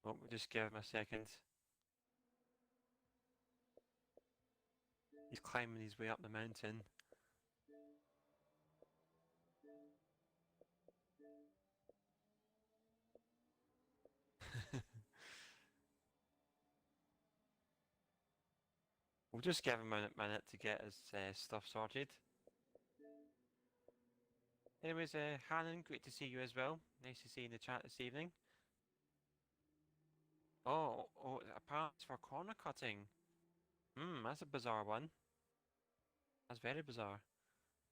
Oh, we'll just give him a second. He's climbing his way up the mountain. We'll just give him a minute to get his stuff sorted. Anyways, Hannon, great to see you as well. Nice to see you in the chat this evening. Oh, apparently it's for corner cutting. That's a bizarre one. That's very bizarre.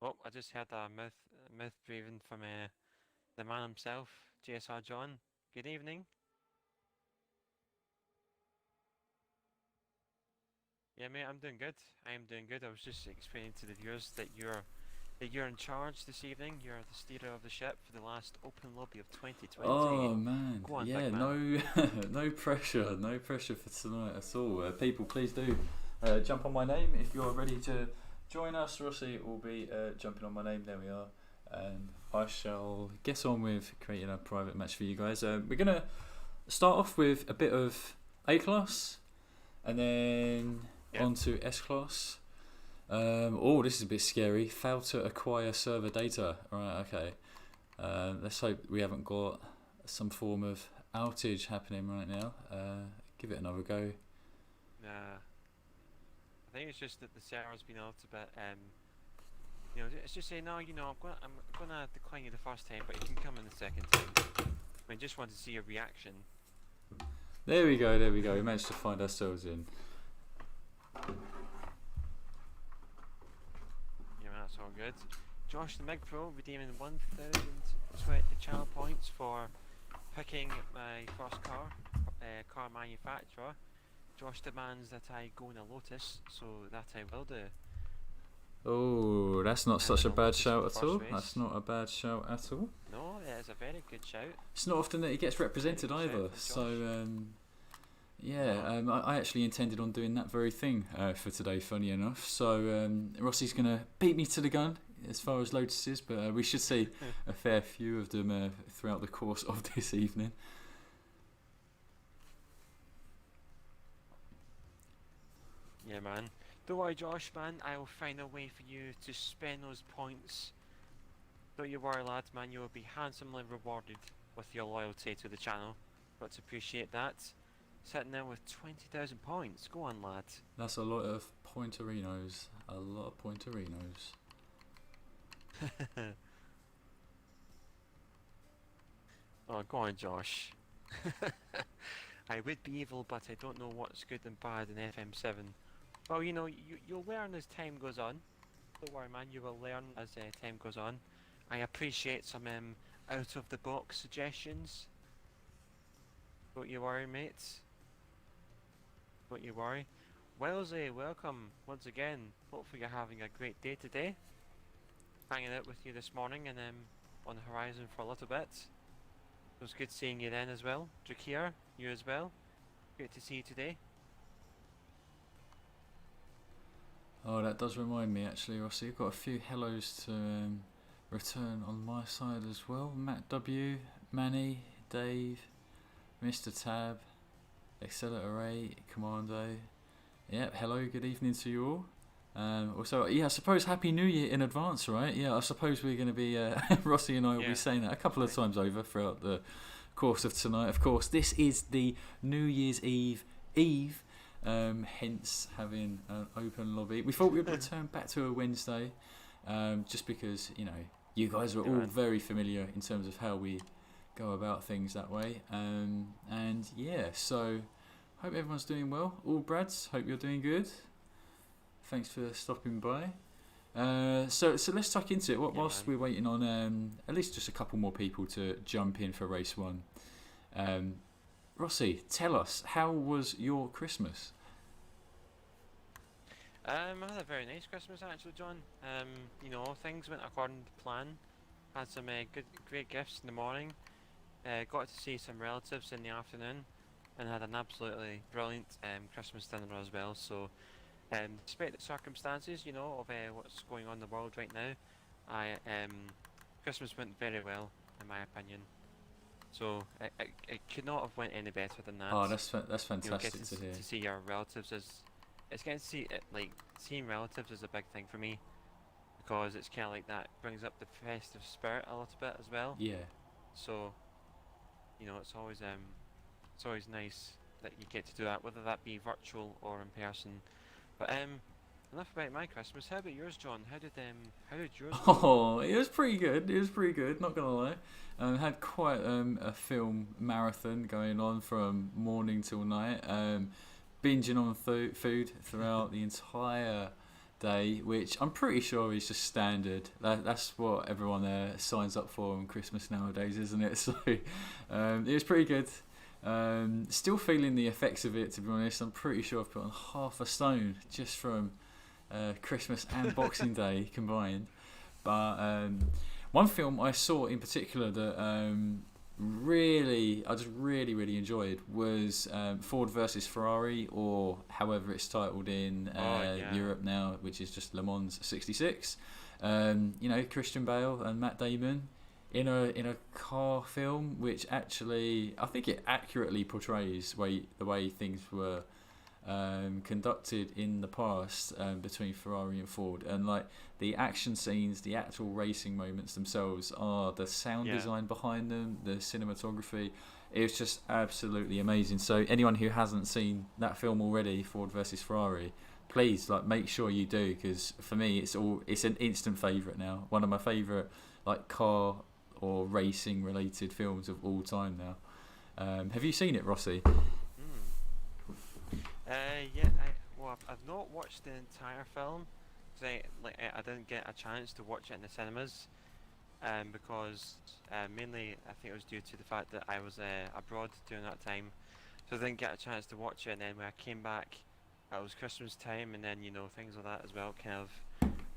Oh, I just heard a mouth breathing from the man himself, JSR John. Good evening. Yeah, mate, I'm doing good. I am doing good. I was just explaining to the viewers that you're in charge this evening. You're the steerer of the ship for the last open lobby of 2020. Oh man, Go on, yeah, big man. no pressure, no pressure for tonight at all. People, please do jump on my name if you're ready to join us. Rossi will be jumping on my name. There we are, and I shall get on with creating a private match for you guys. We're gonna start off with a bit of A class, and then on to S class. Oh, this is a bit scary. Failed to acquire server data. Right, okay. Let's hope we haven't got some form of outage happening right now. Give it another go. Nah. I think it's just that the server's been a little bit, it's just saying, no, I'm gonna decline you the first time, but you can come in the second time. I just want to see your reaction. There we go. We managed to find ourselves in. Yeah, that's all good. Josh the Mig Pro redeeming 1,000 channel points for picking my first car manufacturer. Josh demands that I go in a Lotus, so that I will do. Oh, that's not such a bad shout at all. That's not a bad shout at all. No, it is a very good shout. It's not often that he gets represented either. So, I actually intended on doing that very thing for today, funny enough. So, Rossi's going to beat me to the gun as far as Lotuses, but we should see a fair few of them throughout the course of this evening. Yeah, man. Don't worry, Josh, man. I will find a way for you to spend those points. Don't you worry, lad, man. You will be handsomely rewarded with your loyalty to the channel. Got to appreciate that. Sitting there with 20,000 points. Go on, lad. That's a lot of pointerinos. A lot of pointerinos. Oh, go on, Josh. I would be evil, but I don't know what's good and bad in FM7. Well, you'll learn as time goes on. Don't worry, man, you will learn as time goes on. I appreciate some out-of-the-box suggestions. Don't you worry, mates. Don't you worry. Wellesley, welcome once again. Hopefully you're having a great day today. Hanging out with you this morning and on the horizon for a little bit. It was good seeing you then as well. Drakir, you as well. Great to see you today. Oh, that does remind me actually, Rossi. I've got a few hellos to return on my side as well. Matt W, Manny, Dave, Mr. Tab, Accelerate, Commando. Yep, hello, good evening to you all. Also, yeah, I suppose Happy New Year in advance, right? Yeah, I suppose we're going to be, Rossi and I will be saying that a couple of times over throughout the course of tonight. Of course, this is the New Year's Eve, hence having an open lobby. We thought we'd return back to a Wednesday, just because, you guys are all very familiar in terms of how we go about things that way. And yeah, so hope everyone's doing well. All Brads, hope you're doing good. Thanks for stopping by. So let's tuck into it. Whilst we're waiting on at least just a couple more people to jump in for race one. Rossi, tell us, how was your Christmas? I had a very nice Christmas actually, John. Things went according to plan. Had some great gifts in the morning. Got to see some relatives in the afternoon, and had an absolutely brilliant Christmas dinner as well. So, despite the circumstances, of what's going on in the world right now, Christmas went very well, in my opinion. So it could not have went any better than that. Oh, that's You know, fantastic getting to hear. to see your relatives is it's getting to see it like seeing relatives is a big thing for me because it's kind of like that brings up the festive spirit a little bit as well. Yeah. So you know, it's always nice that you get to do that, whether that be virtual or in person. But enough about my Christmas. How about yours, John? How did yours go? Oh, it was pretty good. It was pretty good. Not gonna lie. Had quite a film marathon going on from morning till night. Binging on food throughout the entire day, which I'm pretty sure is just standard. That's what everyone signs up for on Christmas nowadays, isn't it? So it was pretty good. Still feeling the effects of it, to be honest. I'm pretty sure I've put on half a stone just from Christmas and Boxing Day combined. But one film I saw in particular that I just really enjoyed was Ford versus Ferrari, or however it's titled in Europe now, which is just Le Mans 66. You know, Christian Bale and Matt Damon in a car film, which actually I think it accurately portrays the way things were conducted in the past between Ferrari and Ford, and like the action scenes, the actual racing moments themselves, are the sound design behind them, the cinematography. It's just absolutely amazing. So anyone who hasn't seen that film already, Ford versus Ferrari, please make sure you do, because for me it's an instant favourite now. One of my favourite car or racing related films of all time now. Have you seen it, Rossi? Yeah, I've not watched the entire film because I didn't get a chance to watch it in the cinemas, because mainly I think it was due to the fact that I was abroad during that time, so I didn't get a chance to watch it. And then when I came back, it was Christmas time, and then things like that as well kind of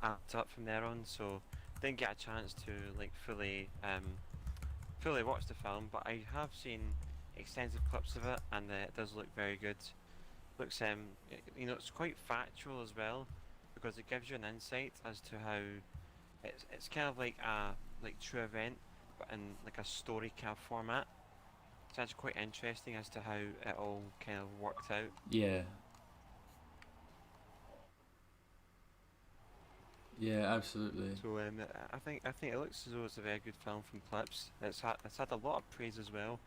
amped up from there on. So didn't get a chance to fully watch the film, but I have seen extensive clips of it, and it does look very good. Looks it's quite factual as well, because it gives you an insight as to how it's kind of like a true event, but in like a story kind of format. It's actually quite interesting as to how it all kind of worked out. Yeah. Yeah, absolutely. So I think it looks as though it's a very good film from clips. It's had a lot of praise as well.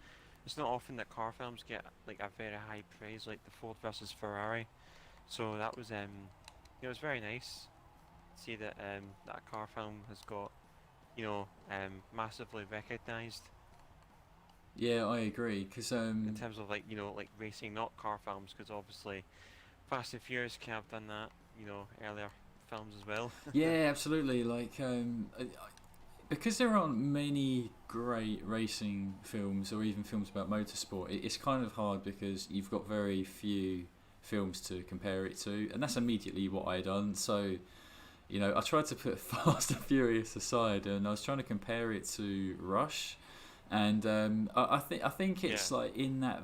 It's not often that car films get a very high praise like the Ford versus Ferrari. So that was it was very nice to see that that a car film has got massively recognised. Yeah, I agree. Because in terms of racing, not car films, because obviously Fast and Furious kind of done that earlier films as well. Yeah, absolutely. Because there aren't many great racing films or even films about motorsport, it's kind of hard because you've got very few films to compare it to, and that's immediately what I done. So, I tried to put Fast and Furious aside, and I was trying to compare it to Rush, and I think it's in that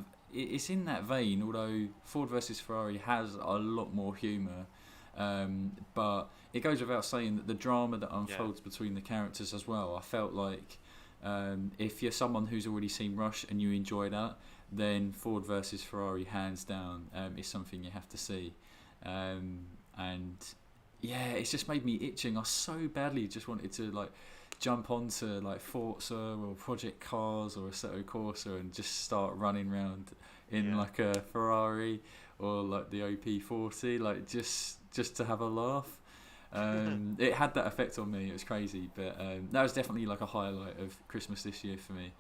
vein. Although Ford versus Ferrari has a lot more humour. But it goes without saying that the drama that unfolds between the characters as well, I felt like if you're someone who's already seen Rush and you enjoy that, then Ford versus Ferrari hands down is something you have to see. And yeah, it's just made me itching. I so badly just wanted to jump onto Forza or Project Cars or Assetto Corsa and just start running around in a Ferrari or the OP40, just to have a laugh. It had that effect on me. It was crazy, but that was definitely a highlight of Christmas this year for me.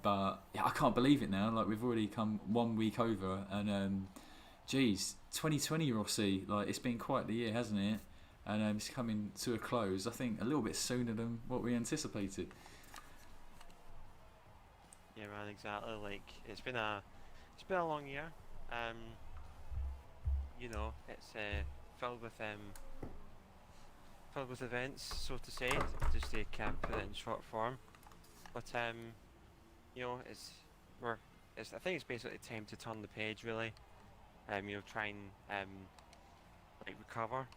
But yeah, I can't believe it now. We've already come 1 week over, and 2020, Rossi. It's been quite the year, hasn't it? And it's coming to a close. I think a little bit sooner than what we anticipated. Yeah, man, exactly. It's been a long year. It's filled with events, so to say, just to kind of put it in short form. But I think it's basically time to turn the page, really. Try and recover,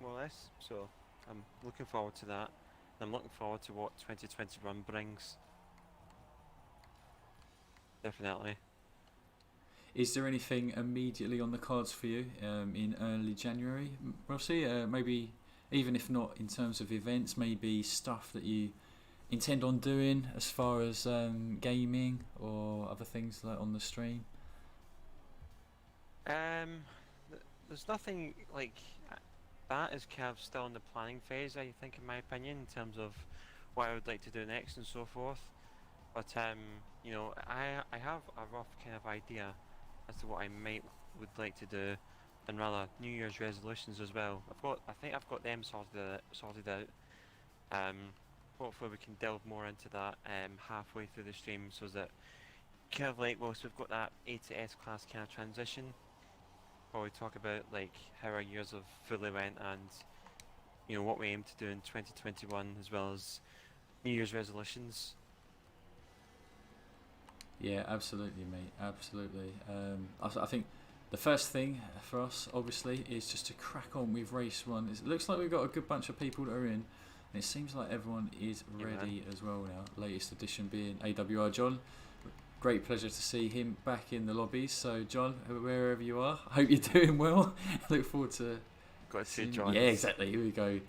more or less. So I'm looking forward to that. I'm looking forward to what 2021 brings. definitely. Is there anything immediately on the cards for you in early January, Rossi? Maybe, even if not in terms of events, maybe stuff that you intend on doing as far as gaming or other things like on the stream? There's nothing like that is kind of still in the planning phase, I think, in my opinion, in terms of what I would like to do next and so forth. But you know, I have a rough kind of idea as to what I would like to do, and rather New Year's resolutions as well. I think I've got them sorted out. Hopefully we can delve more into that halfway through the stream, so that kind of like whilst we've got that A to S class kind of transition, where we talk about like how our years have fully went and you know what we aim to do in 2021 as well as New Year's resolutions. Yeah, absolutely, mate. Absolutely. I think the first thing for us, obviously, is just to crack on with race one. It looks like we've got a good bunch of people that are in, and it seems like everyone is ready as well now. Latest addition being AWR John. Great pleasure to see him back in the lobbies. So, John, wherever you are, I hope you're doing well. Look forward to. Got to see John. Yeah, exactly. Here we go.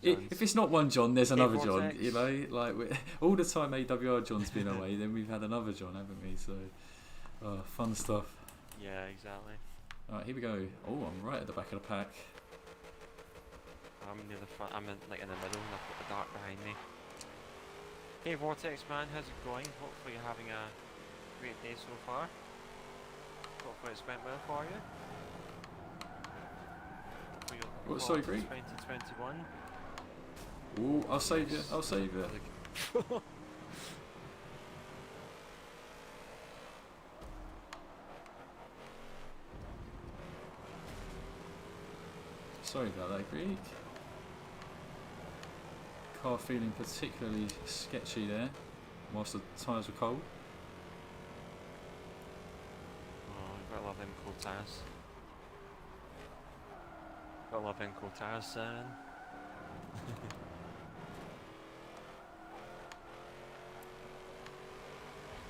If it's not one John, there's another John. You know, like all the time AWR John's been away, then we've had another John, haven't we? So, fun stuff. Yeah, exactly. All right, here we go. Oh, I'm right at the back of the pack. I'm near the front. I'm in the middle, and I've got the dark behind me. Hey, Vortex man, how's it going? Hopefully you're having a great day so far. Hopefully it's went well for you. What, sorry, Greg? 2021. Ooh, I'll save you. I'll save you. Sorry about that, Greek. Car feeling particularly sketchy there, whilst the tyres were cold. Oh, you've got to love them cold tyres. Got to love them cold tyres, son.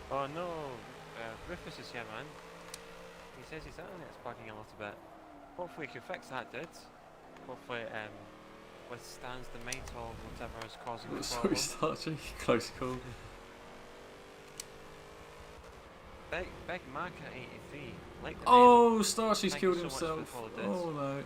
Oh no, Rufus is here, man. He says his internet's bugging a little bit. Hopefully he can fix that, dude. Hopefully it withstands the might of whatever is causing the problem. Sorry, Starchy. Close call. Big Mac at 83. Like the Oh, Starchy's Thank killed you so much himself. for the follow, Oh no.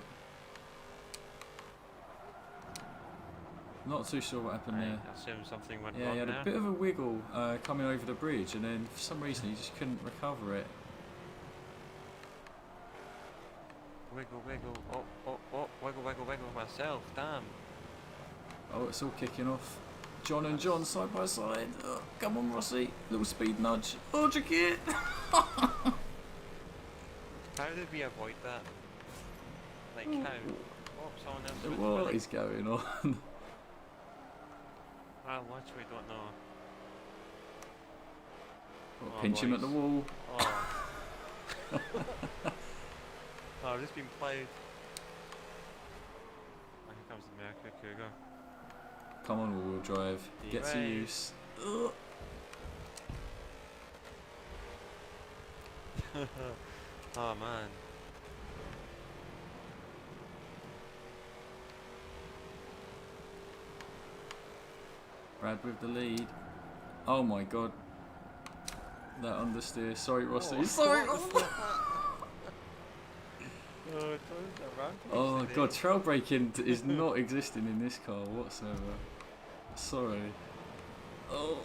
Not too sure what happened there. I assume something went Yeah, wrong he had there. a bit of a wiggle coming over the bridge, and then for some reason he just couldn't recover it. Wiggle, wiggle, wiggle, wiggle, wiggle myself, damn. Oh, it's all kicking off. John and John side by side. Oh, come on, Rossi. Little speed nudge. Oh, Jacket. How did we avoid that? Like how? Oh, someone else went What with it. is going on? I literally don't know. Oh, pinch him at the boys. wall. Oh. Oh, I've just been played. Oh, here comes the America Cougar. Come on, all-wheel drive. Get to Right. use. Ugh. Oh man. Brad with the lead. Oh my god. That understeer. Sorry, Rossi. Oh, Sorry. Oh god, trail braking is not existing in this car whatsoever. Sorry. Oh.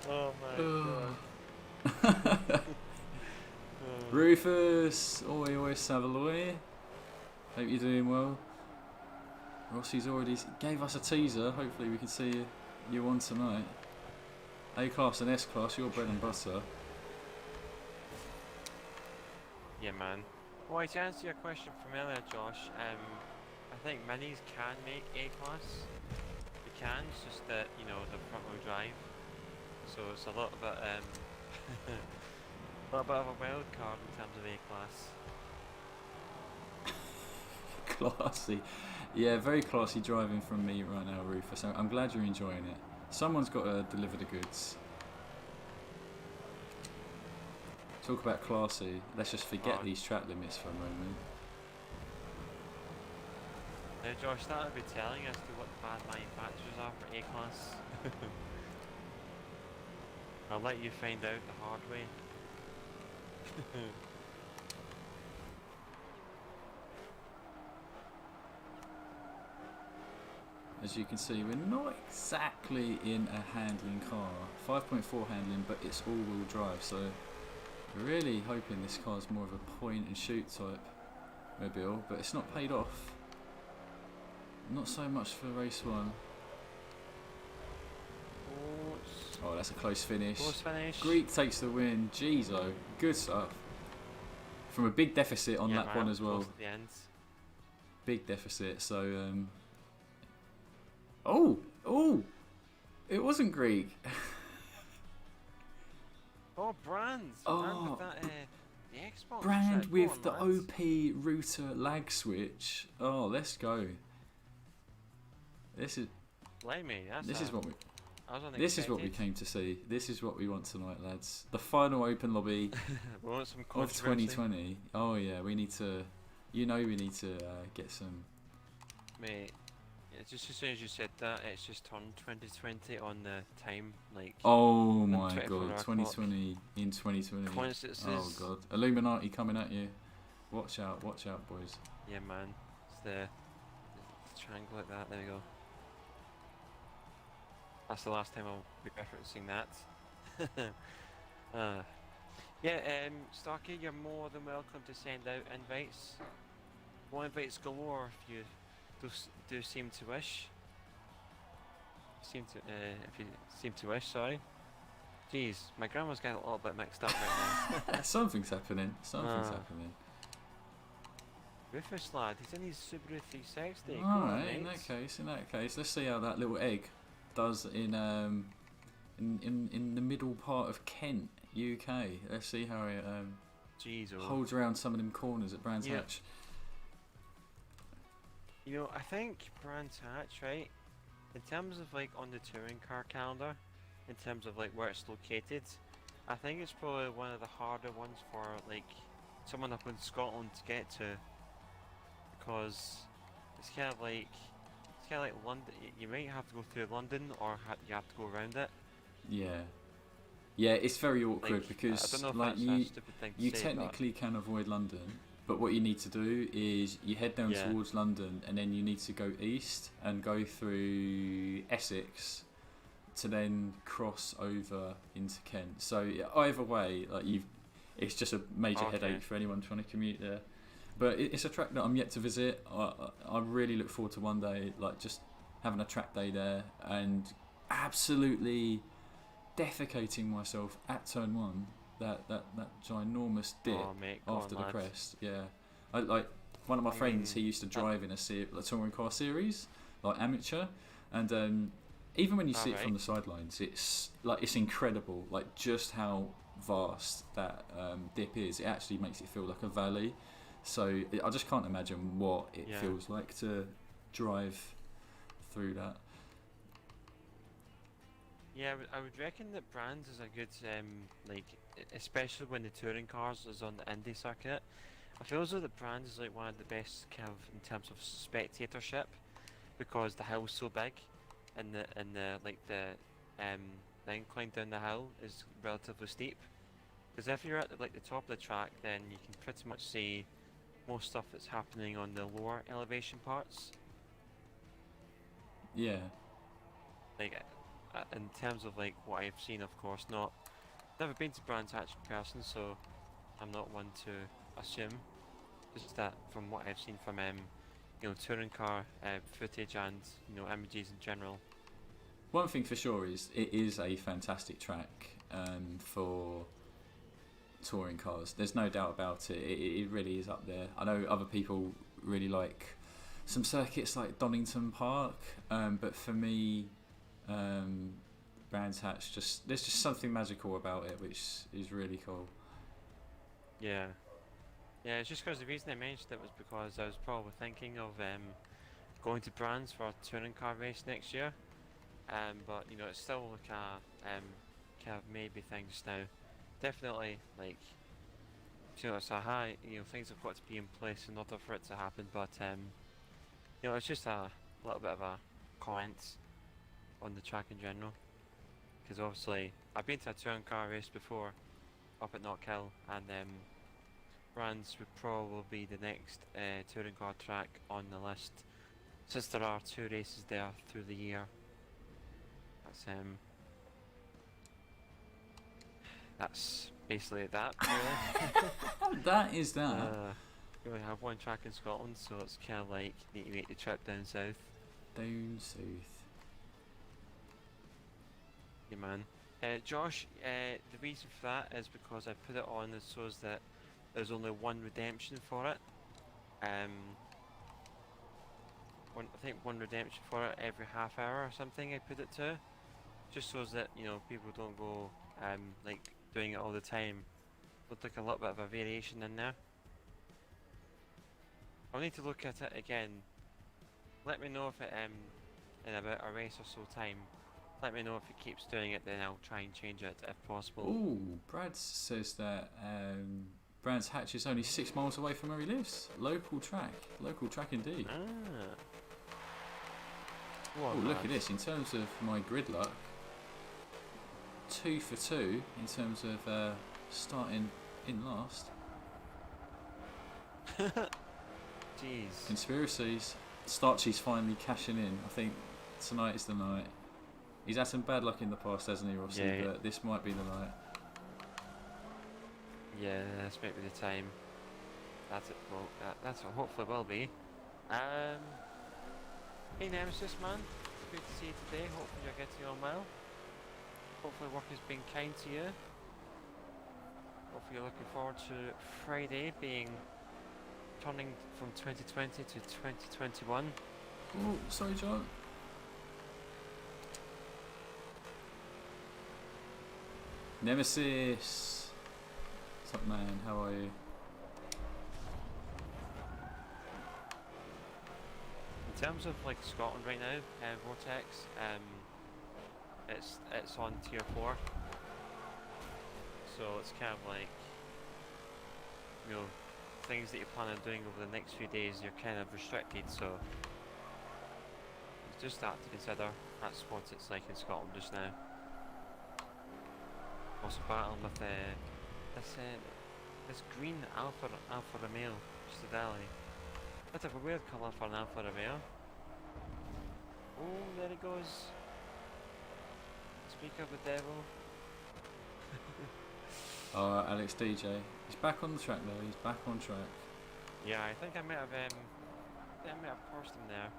Oh my god. Rufus, oi Savaloy. Hope you're doing well. Rossi's already gave us a teaser. Hopefully we can see you on tonight. A class and S class, your bread and butter. Yeah, man. Well, to answer your question from earlier, Josh, I think minis can make A class. They can, it's just that, you know, the front wheel drive. So it's a little bit, a little bit of a wild card in terms of A class. Classy. Yeah, very classy driving from me right now, Rufus. So I'm glad you're enjoying it. Someone's got to deliver the goods. Talk about classy. Let's just forget these track limits for a moment. Now, Josh, that would be telling us to what the bad manufacturers are for A-Class. I'll let you find out the hard way. As you can see, we're not exactly in a handling car. 5.4 handling, but it's all-wheel drive, so we're really hoping this car's more of a point-and-shoot type mobile, but it's not paid off. Not so much for race 1. Oh, that's a close finish. Close finish. Greek takes the win. Jeez, oh, good stuff. From a big deficit on lap 1 as well. Close to the end. Big deficit, so it wasn't Greek. Oh, Brand! Brand with that, the Xbox. Brand shit. with Go the on, lads. OP router lag switch. Oh, let's go. This is Blimey, that's this is what we I was this is what we unexpected. came to see. This is what we want tonight, lads. The final open lobby We want some of controversy. 2020. Oh yeah, we need to. We need to get some. Mate, it's just as soon as you said that, it's just turned 2020 on the time, like... Oh my 24 god, hour 2020 in 2020. coincidences. Oh god, Illuminati coming at you. Watch out, boys. Yeah, man. It's the triangle like that, there we go. That's the last time I'll be referencing that. Yeah, Starkey, you're more than welcome to send out invites. More invites galore if you do seem to wish. If you seem to wish, sorry. Jeez, my grammar's getting a little bit mixed up right now. Something's happening. Something's Ah. happening. Rufus lad, he's in his Subaru 360. Go on, Alright, mate. in that case, let's see how that little egg does in the middle part of Kent, UK. Let's see how it Jeez, oh. holds around some of them corners at Brands Yeah. Hatch. You know, I think Brands Hatch, right, in terms of like on the touring car calendar, in terms of like where it's located, I think it's probably one of the harder ones for like someone up in Scotland to get to, because it's kind of like London. You might have to go through London, or you have to go around it. Yeah, it's very awkward Like, I because don't know if like that's a stupid thing to you say, technically can avoid London, but what you need to do is you head down Yeah. towards London and then you need to go east and go through Essex to then cross over into Kent. So yeah, either way, like it's just a major Okay. headache for anyone trying to commute there. But it's a track that I'm yet to visit. I really look forward to one day, like just having a track day there and absolutely defecating myself at turn 1. That ginormous dip Oh, mate, go after on, the lads. crest. Yeah, like one of my I friends, mean, he used to drive in a touring car series, like amateur, and even when you see it from the sidelines, it's incredible, like just how vast that dip is. It actually makes it feel like a valley. So I just can't imagine what it Yeah. feels like to drive through that. Yeah, I would reckon that Brands is a good, like, especially when the touring cars is on the Indy circuit. I feel as though the Brands is like one of the best kind of in terms of spectatorship, because the hill's so big, and the incline down the hill is relatively steep. Because if you're at the top of the track, then you can pretty much see most stuff that's happening on the lower elevation parts. Yeah. Like in terms of like what I've seen, of course, never been to Brands Hatch in person, so I'm not one to assume. Just that from what I've seen from touring car footage and images in general. One thing for sure is it is a fantastic track for touring cars. There's no doubt about it. It really is up there. I know other people really like some circuits like Donington Park, but for me, Brands Hatch, there's just something magical about it, which is really cool. Yeah, it's just because the reason I mentioned it was because I was probably thinking of going to Brands for a touring car race next year. But you know, it's still like a kind of maybe thing just now. Definitely, like, you know, it's a high. You know, things have got to be in place in order for it to happen. But you know, it's just a little bit of a comment on the track in general. Because obviously, I've been to a touring car race before, up at Knockhill, and Brands would probably be the next touring car track on the list, since there are 2 races there through the year. That's basically that, really. That is that. We only have one track in Scotland, so it's kind of like need to make the trip down south. Down south. Yeah, man. Josh, the reason for that is because I put it on so that there's only one redemption for it. I think one redemption for it every half hour or something I put it to. Just so that, you know, people don't go like doing it all the time. Look like a little bit of a variation in there. I'll need to look at it again. Let me know if it in about a race or so time. Let me know if it keeps doing it, then I'll try and change it if possible. Ooh, Brad says that Brands Hatch is only 6 miles away from where he lives. Local track indeed. Ah. Oh, look at this. In terms of my grid luck, 2 for 2 in terms of starting in last. Jeez. Conspiracies. Starchy's finally cashing in. I think tonight is the night. He's had some bad luck in the past, hasn't he, Rossi? Yeah. But this might be the night. Yeah, this might be the time. That's it. Well, that's what hopefully will be. Hey Nemesis, man. Good to see you today. Hopefully you're getting on well. Hopefully work has been kind to you. Hopefully you're looking forward to Friday being turning from 2020 to 2021. Oh, sorry, John. Nemesis. What's up, man? How are you? In terms of like Scotland right now, Vortex, it's on tier 4, so it's kind of like, you know, things that you plan on doing over the next few days, you're kind of restricted. So it's just that to consider. That's what it's like in Scotland just now. Also battling with this green Alfa Romeo Stradale. Bit of a weird colour for an Alfa Romeo. Oh, there he goes. Speak of the devil. Alex DJ. He's back on the track though. He's back on track. Yeah, I think I might have parsed him there.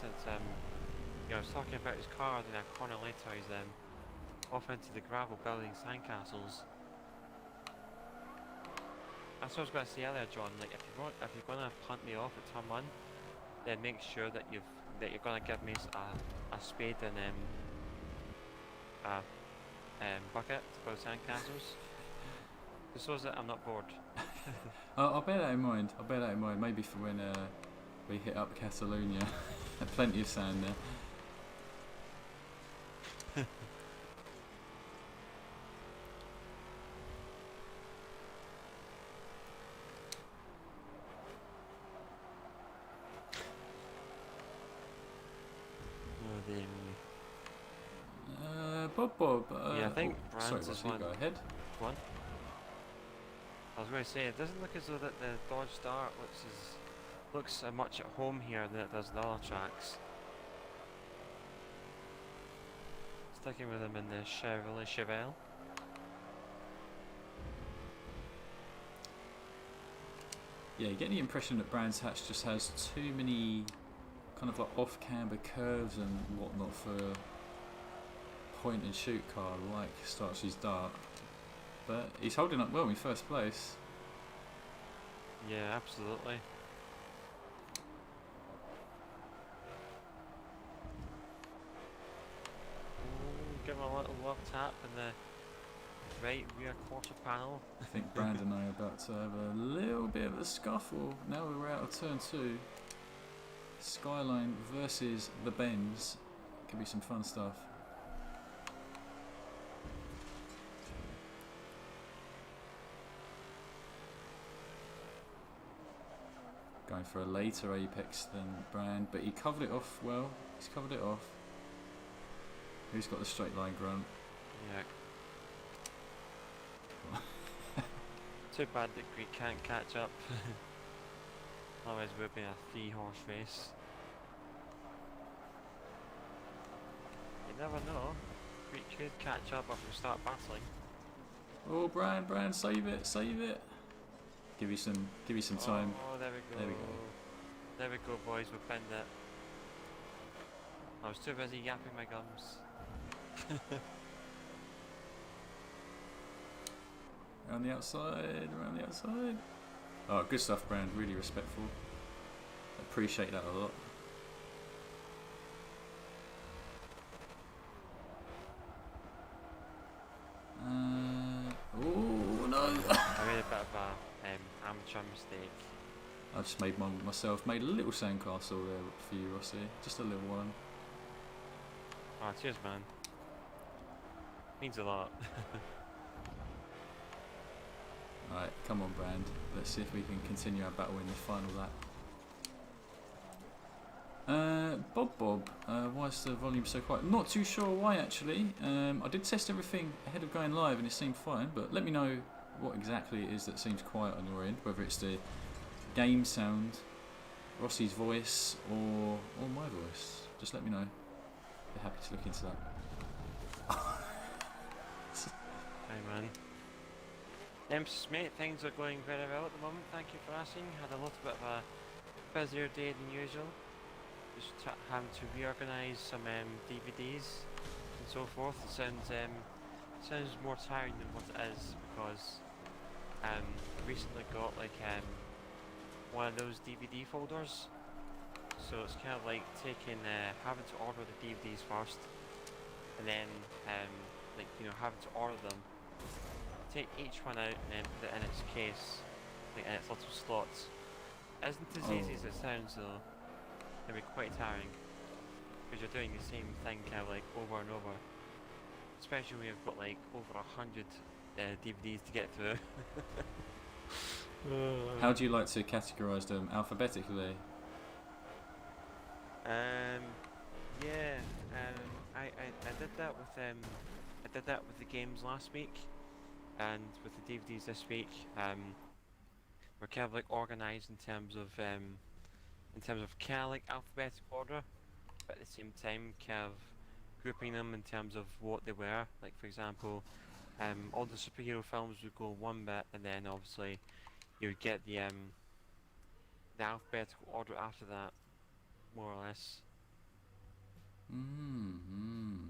Since you know, I was talking about his car, then a corner later he's off into the gravel building sandcastles. That's what I was going to say earlier, John. Like, if you're going to punt me off at turn 1, then make sure that you're going to give me a spade and a bucket to build sandcastles, just so that I'm not bored. I'll bear that in mind. Maybe for when we hit up Catalonia. Plenty of sand there. Bob. Yeah, I think Brands sorry, is Ross, one. go ahead. One. I was going to say, it doesn't look as though that the Dodge Dart looks much at home here than it does the other tracks. Sticking with them in the Chevrolet Chevelle. Yeah, you get the impression that Brands Hatch just has too many kind of like off-camber curves and whatnot for a point and shoot car like Starchy's Dart. But he's holding up well in first place. Yeah, absolutely. Ooh, give him a little love tap in the right rear quarter panel. I think Brandon and I are about to have a little bit of a scuffle. Now we're out of turn 2. Skyline versus the Benz. Could be some fun stuff. Going for a later apex than Brand, but he covered it off well. He's covered it off. Who's got the straight line grunt? Yeah. Too bad that Greek can't catch up. Otherwise we'll be a 3-horse race. You never know. Greek could catch up if we start battling. Oh, Brand, save it, save it. Give you some time. Oh, there we go. There we go. There we go, boys. We pinned it. I was too busy yapping my gums. Around the outside, around the outside. Oh, good stuff, Brand. Really respectful. Appreciate that a lot. Oh no! I made a bit of a amateur mistake. I just made myself made a little sandcastle there for you, Rossi. Just a little one. Oh, cheers, man. Means a lot. Alright, come on, Brand. Let's see if we can continue our battle in the final lap. Bob, why is the volume so quiet? Not too sure why, actually. I did test everything ahead of going live and it seemed fine, but let me know what exactly it is that seems quiet on your end, whether it's the game sound, Rossi's voice, or my voice. Just let me know. Be happy to look into that. Hi, man. Mate, things are going very well at the moment, thank you for asking. Had a little bit of a busier day than usual. Just having to reorganise some DVDs and so forth. It sounds more tiring than what it is because I recently got like one of those DVD folders. So it's kind of like taking having to order the DVDs first, and then like having to order them, take each one out and then put it in its case, like in its little slots. Isn't as easy as it sounds though. It can be quite tiring because you're doing the same thing kind of like over and over, especially when you've got like over 100 DVDs to get through. How do you like to categorise them? Alphabetically? Yeah, I did that with I did that with the games last week, and with the DVDs this week. We're kind of like organised in terms of kind of like alphabetical order, but at the same time kind of grouping them in terms of what they were. Like for example, all the superhero films would go one bit, and then obviously you would get the alphabetical order after that, more or less.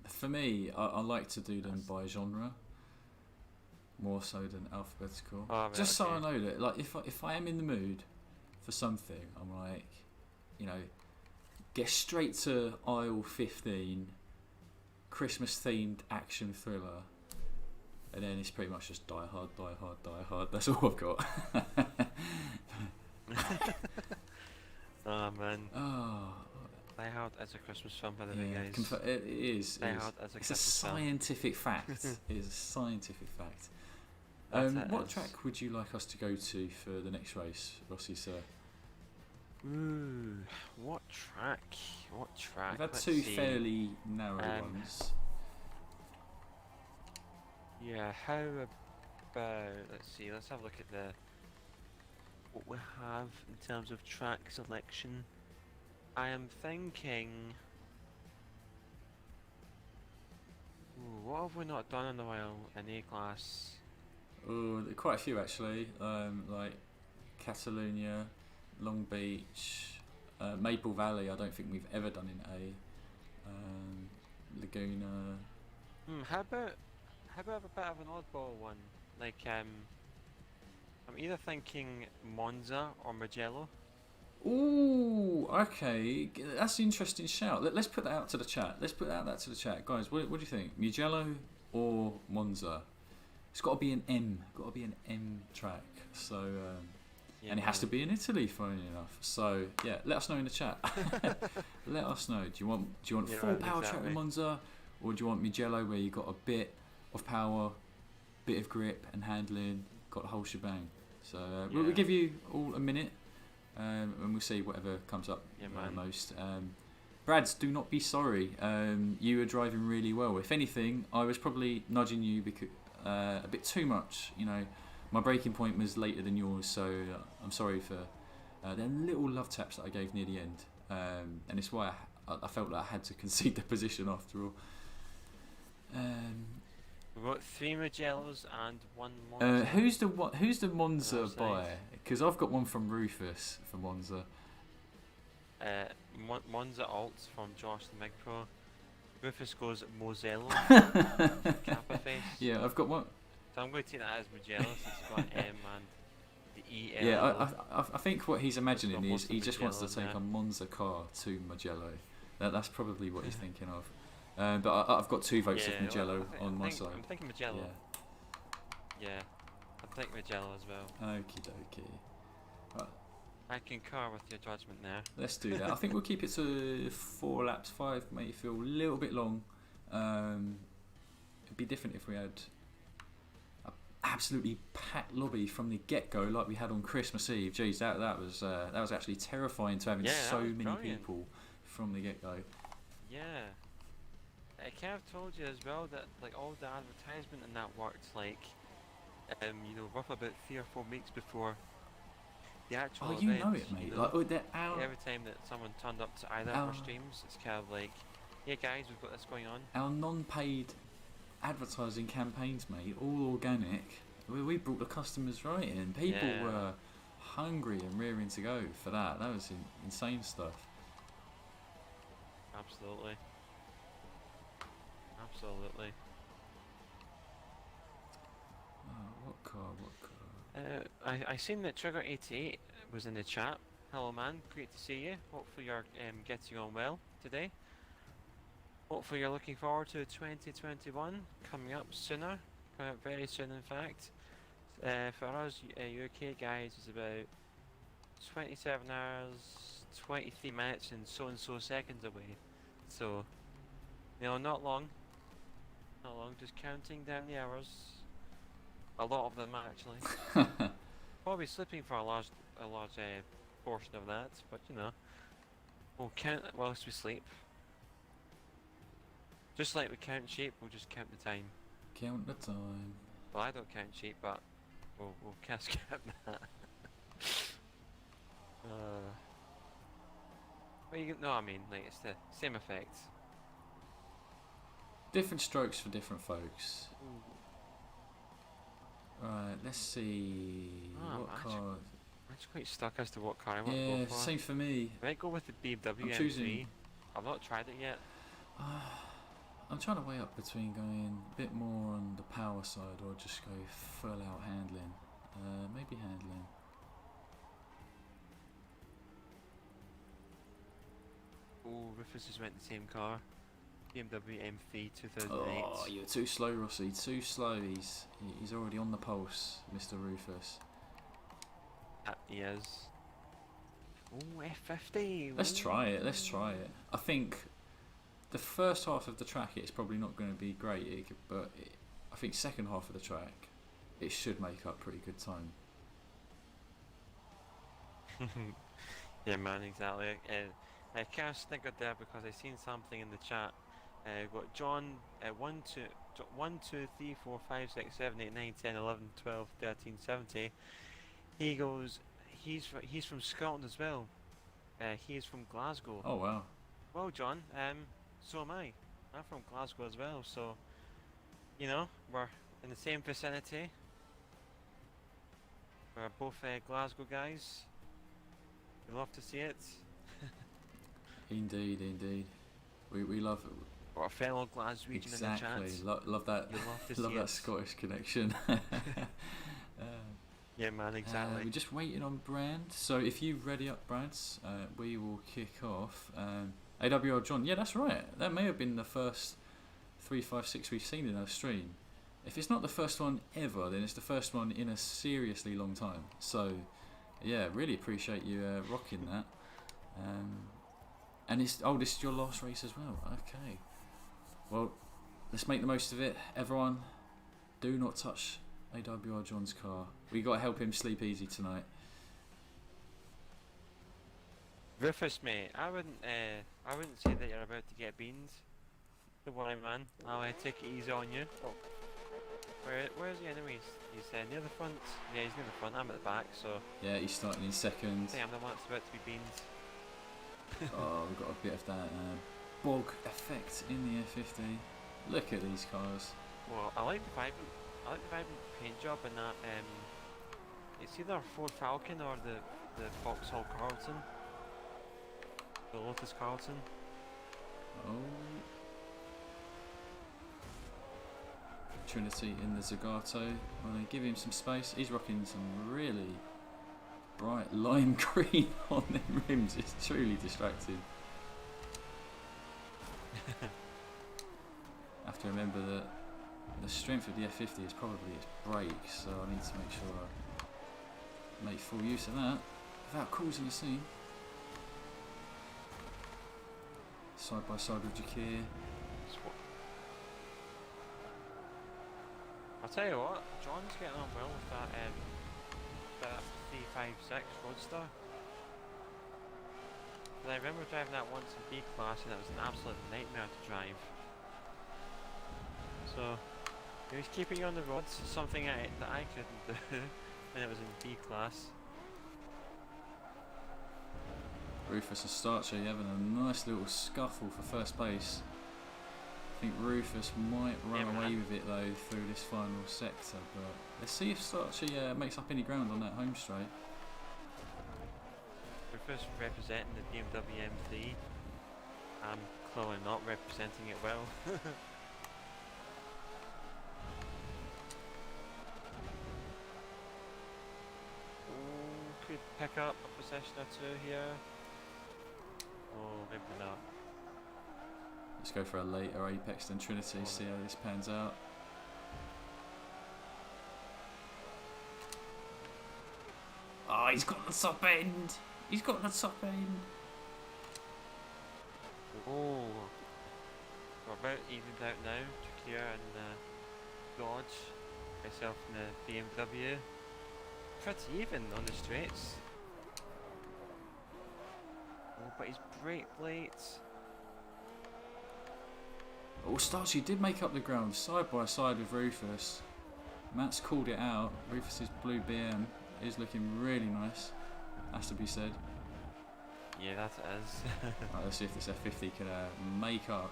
For me, I like to do them by genre, more so than alphabetical. Oh, right, just okay. so I know that, like, if I am in the mood for something, I'm like, get straight to aisle 15, Christmas themed action thriller, and then it's pretty much just Die Hard, Die Hard, Die Hard. That's all I've got. Oh man. Oh. Die Hard as a Christmas film, by the way, guys. It is. Die Hard as a It's a Christmas film. scientific fact. It is a scientific fact. What track would you like us to go to for the next race, Rossi, sir? Ooh, what track? What track? We've had Let's two see. fairly narrow ones. Yeah, how about, let's see, let's have a look at what we have in terms of track selection. I am thinking, what have we not done in a while in A-class? Oh, quite a few actually, like Catalonia, Long Beach, Maple Valley. I don't think we've ever done in A. Laguna. How about a bit of an oddball one? Like I'm either thinking Monza or Mugello. Ooh, okay, that's an interesting shout. Let's put that out to the chat. Guys. What do you think? Mugello or Monza? it's got to be an M track. So Yeah, and it has to man. be in Italy, funny enough. So yeah, let us know in the chat. Let us know. Do you want Yeah, full right, power track with exactly. Monza, or do you want Mugello where you got a bit of power, bit of grip and handling, got the whole shebang? So we'll Yeah. give you all a minute, and we'll see whatever comes up Yeah, man. most. Brads, do not be sorry. You were driving really well. If anything, I was probably nudging you because a bit too much. You know, my breaking point was later than yours, so I'm sorry for the little love taps that I gave near the end, and it's why I felt like I had to concede the position after all. We've got 3 Mugellos and 1 Monza. Who's the Monza Nice. buy? Because I've got one from Rufus for Monza. Monza alts from Josh the Mig Pro. Rufus goes Mosello. Kappa face. Yeah, I've got one. So I'm going to take that as Mugello since it's got an M and the E-L. Yeah, I think what he's imagining got is most of he just wants to Mugello in take there. a Monza car to Mugello. That's probably what he's thinking of. But I've got 2 votes of Mugello on my side. I'm thinking Mugello. Yeah. Yeah. I think Mugello as well. Okie dokie. Right, I concur with your judgment there. let's do that. I think we'll keep it to 4 laps. 5 may feel a little bit long. It'd be different if we had an absolutely packed lobby from the get-go, like we had on Christmas Eve. Jeez, that was actually terrifying to having Yeah, that so was many brilliant. people from the get-go. Yeah. I kind of told you as well that like all the advertisement and that worked like roughly about 3 or 4 weeks before the actual Oh, event. you know it, mate. Like Every time that someone turned up to either of our streams, it's kind of like, yeah guys, we've got this going on. our non-paid advertising campaigns, mate, all organic. We brought the customers right in. People Yeah. were hungry and rearing to go for that. That was insane stuff. Absolutely. Absolutely. Oh, what car? I seen that Trigger88 was in the chat. Hello man, great to see you. Hopefully you're getting on well today. Hopefully you're looking forward to 2021 coming up sooner, coming up very soon in fact. For us UK guys, it's about 27 hours, 23 minutes and so seconds away. So, not long, just counting down the hours. A lot of them actually. Probably sleeping for a large portion of that, but we'll count it whilst we sleep. Just like we count sheep, we'll just count the time. Count the time. Well, I don't count sheep, but we'll cast count that. No, I mean, like it's the same effect. Different strokes for different folks. Right, let's see. Oh, what car? I'm just quite stuck as to what car I want to Yeah, go for. same for me. I might go with the BMW I'm M3. choosing. I've not tried it yet. I'm trying to weigh up between going a bit more on the power side or just go full out handling. Maybe handling. Oh, Rufus just went the same car. BMW M3 2008. Oh, you're too slow, Rossi. Too slow. He's already on the pulse, Mr. Rufus. He is. Oh, F50. Let's Ooh. try it. Let's try it. I think the first half of the track it's probably not going to be great, but I think second half of the track it should make up pretty good time. Yeah, man, exactly. I kind of sniggered there because I seen something in the chat. We've got John 1, 2, 3, 4, 5, 6, 7, 8, 9, 10, 11, 12, 13, 70. He goes, he's from Scotland as well. He is from Glasgow. Oh wow. Well, John, so am I. I'm from Glasgow as well, so we're in the same vicinity. We're both Glasgow guys. We love to see it. Indeed. We love it. Or a fellow Glaswegian Exactly. in the chat. Love that. You love to Love see that it. Scottish connection. Yeah, man, exactly. We're just waiting on Brand. So if you ready up, Brands, we will kick off. AWR John, yeah, that's right. That may have been the first 3, 5, 6 we've seen in our stream. if it's not the first one ever, then it's the first one in a seriously long time. So, yeah, really appreciate you rocking that. And this is your last race as well. Okay. Well, let's make the most of it. Everyone, do not touch AWR John's car. We got to help him sleep easy tonight. Rufus, mate, I wouldn't say that you're about to get beans. Don't worry, man. I'll take it easy on you. Oh. Where's the enemies? He's near the front. Yeah, he's near the front. I'm at the back, so. Yeah, he's starting in second. I think I'm the one that's about to be beans. Oh, we've got a bit of that bog effect in the F50. Look at these cars. Well, I like the vibrant paint job in that. It's either Ford Falcon or the Vauxhall Carlton. The Lotus Carlton. Oh. Trinity in the Zagato. Well, they give him some space. He's rocking some really bright lime green on them rims. It's truly distracting. I have to remember that the strength of the F50 is probably its brakes, so I need to make sure I make full use of that without causing a scene. Side by side with Jakir. I'll tell you what, John's getting on well with that 356 Roadster. I remember driving that once in B class and it was an absolute nightmare to drive. So he was keeping you on the roads, something that I couldn't do when it was in B class. Rufus and Starcher having a nice little scuffle for first place. I think Rufus might run away with it though through this final sector, but let's see if Starcher makes up any ground on that home straight. Rufus representing the BMW M3. I'm clearly not representing it well. Could pick up a position or two here. Oh, maybe not. Let's go for a later Apex than Trinity, see how this pans out. Oh, he's got the top end! He's got the top end! Oh, we're about evened out now. Jakir and Dodge, myself and the BMW. Pretty even on the straights. Oh, but his brake plates. Oh, Starchy did make up the ground side by side with Rufus. Matt's called it out. Rufus's blue BM is looking really nice, has to be said. Yeah, that is. Right, let's see if this F50 can make up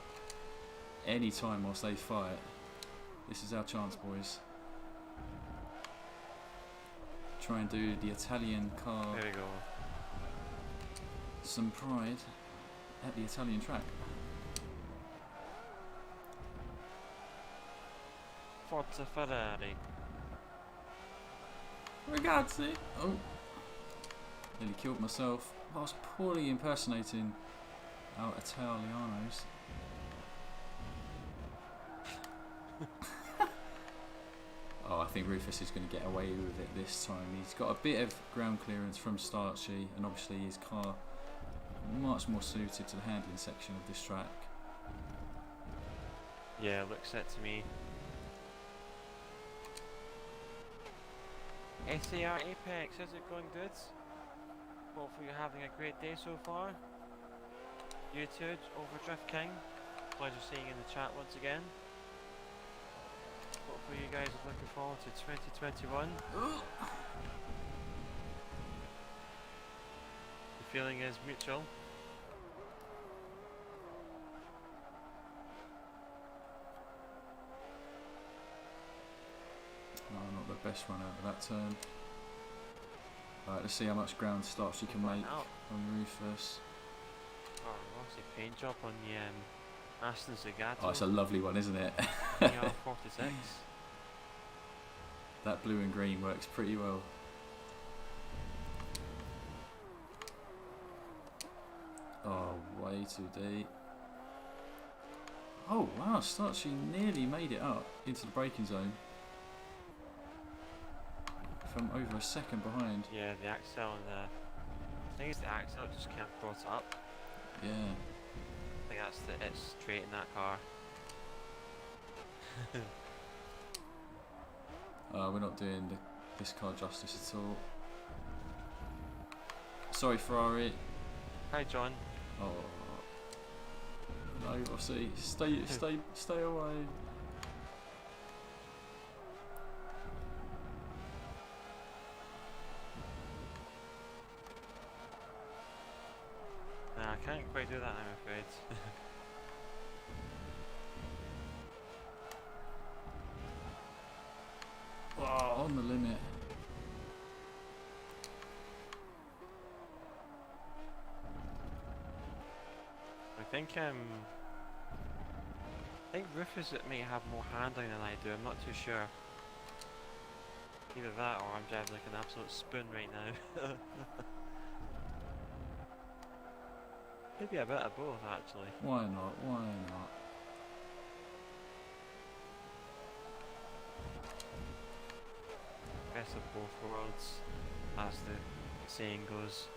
any time whilst they fight. This is our chance, boys. Try and do the Italian car There we go. some pride at the Italian track. Forza Ferrari. Ragazzi! Oh, nearly killed myself. I was poorly impersonating our Italianos. Oh, I think Rufus is going to get away with it this time. He's got a bit of ground clearance from Starchy, and obviously his car much more suited to the handling section of this track. Yeah, looks it to me. SAR Apex, how's it going, dudes? Hopefully you're having a great day so far. You too, Overdrift King. Pleasure seeing you in the chat once again. Hopefully you guys are looking forward to 2021. The feeling is mutual. Oh, not the best run out of that turn. Right, let's see how much ground starts you can make on Rufus. Oh, what's the paint job on the Aston Zagato? Oh, it's a lovely one, isn't it? ER46. That blue and green works pretty well. Oh, way too deep. Oh wow, she nearly made it up into the braking zone. From over a second behind. Yeah, the axle and the... I think it's the axle that just can't brought up. Yeah. I think that's it's straight in that car. We're not doing this car justice at all. Sorry, Ferrari. Hi, John. Oh no, Rossi, stay away. Nah, I can't quite do that, I'm afraid. Oh, on the limit. I think Rufus may have more handling than I do, I'm not too sure. Either that or I'm driving like an absolute spoon right now. Maybe a bit of both actually. Why not? Why not? Best of both worlds, as the saying goes.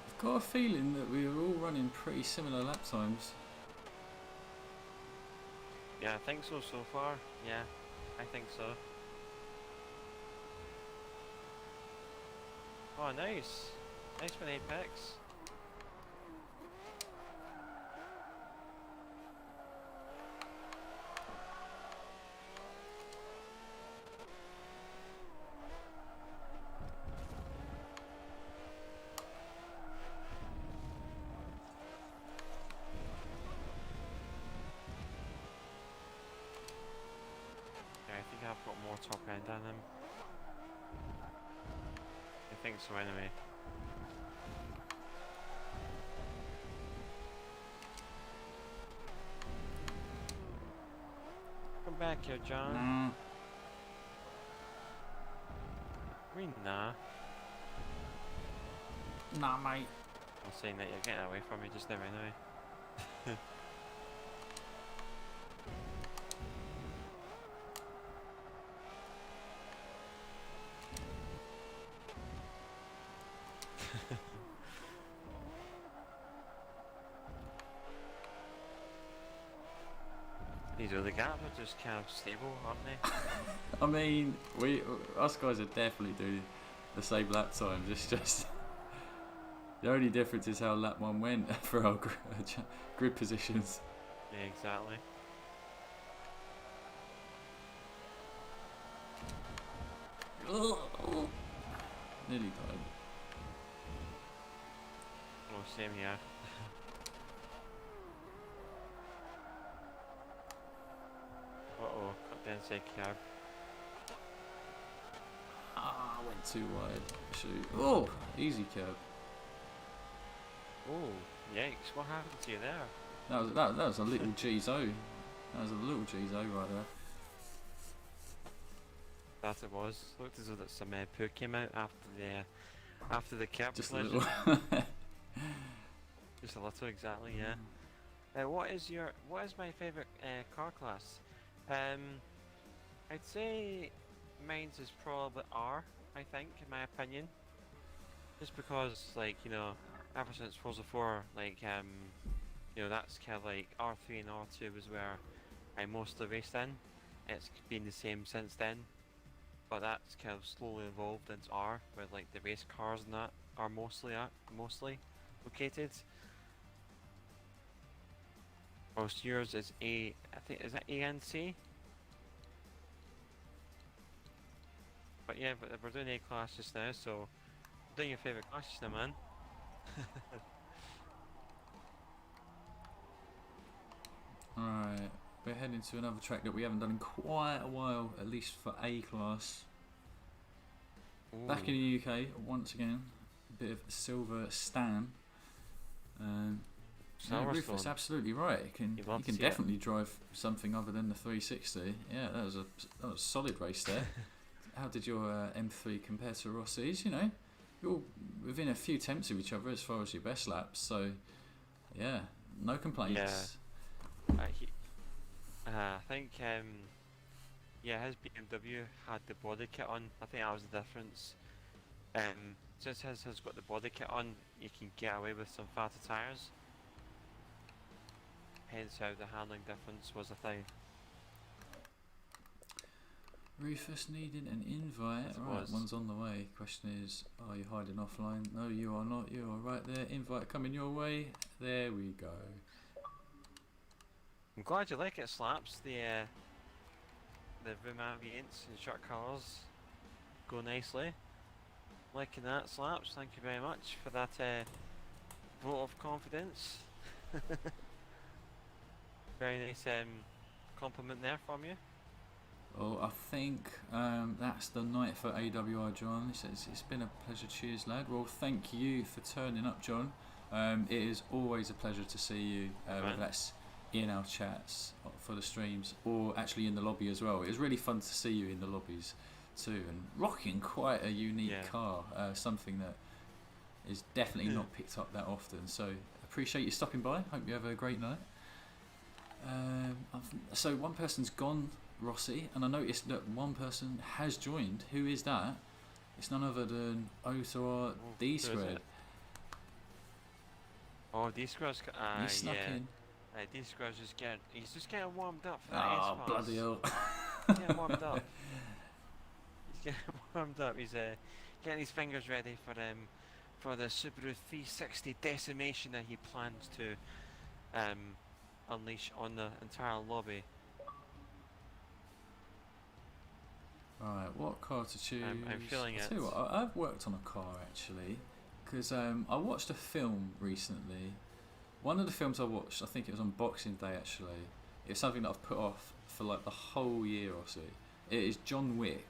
I've got a feeling that we were all running pretty similar lap times. Yeah, I think so far. Yeah, I think so. Oh, nice. Nice one, Apex. Yeah, I think I've got more top end than him. I think so anyway. Come back here, John. Nah. Nah, mate. I'm saying that you're getting away from me just now anyway. These other gaps are just kind of stable, aren't they? I mean, us guys are definitely doing the same lap times. It's just the only difference is how lap one went for our grid positions. Yeah, exactly. Nearly died. Oh, same here. Uh-oh, cut the inside cab. Ah, I went too wide. Shoot. Oh, easy curb. Oh, yikes, what happened to you there? That was a little G-zone. That was a little G-zone right there. That it was. Looked as though that some poo came out after the curb Just a collision. little. Just a little, exactly, yeah. What is my favourite car class? I'd say mine's is probably R, I think, in my opinion. Just because, like, you know, ever since Forza 4, like, you know, that's kind of like R3 and R2 was where I mostly raced in. It's been the same since then, but that's kind of slowly evolved into R, where like the race cars and that are mostly located. Whilst yours is I think, is that A and C? But yeah, but we're doing A class just now, so doing your favourite class just now, man. Alright, we're heading to another track that we haven't done in quite a while, at least for A class. Ooh. Back in the UK, once again, a bit of Silver Stan. Yeah, Silverstone. Rufus, absolutely right. You You'd love can to see definitely drive something other than the 360. Yeah, that was a solid race there. How did your M3 compare to Rossi's? You know, you're within a few tenths of each other as far as your best laps. So, yeah, no complaints. I think his BMW had the body kit on. I think that was the difference. Since his has got the body kit on, you can get away with some fatter tyres. Hence how the handling difference was a thing. Rufus needing an invite. Yes, it Right, was. one's on the way. Question is, are you hiding offline? No, you are not. You are right there. Invite coming your way. There we go. I'm glad you like it, Slaps. The room ambience and short colours go nicely. Liking that, Slaps. Thank you very much for that vote of confidence. Very nice compliment there from you. Well, I think that's the night for AWR, John. It's been a pleasure. Cheers, lad. Well, thank you for turning up, John. It is always a pleasure to see you, whether that's in our chats for the streams or actually in the lobby as well. It was really fun to see you in the lobbies too, and rocking quite a unique car, something that is definitely not picked up that often. So appreciate you stopping by. Hope you have a great night. So one person's gone, Rossi, and I noticed that one person has joined. Who is that? It's none other than O2R D Squared. Oh, D Squared's He snuck in. D Squared's he's just getting warmed up for that Oh, S-Pass. bloody hell. He's getting warmed up. He's getting warmed up. He's getting his fingers ready for the Subaru 360 decimation that he plans to unleash on the entire lobby. Right, what car to choose? I'm feeling it. Tell you what, I've worked on a car actually, because I watched a film recently. One of the films I watched, I think it was on Boxing Day actually. It's something that I've put off for like the whole year or so. It is John Wick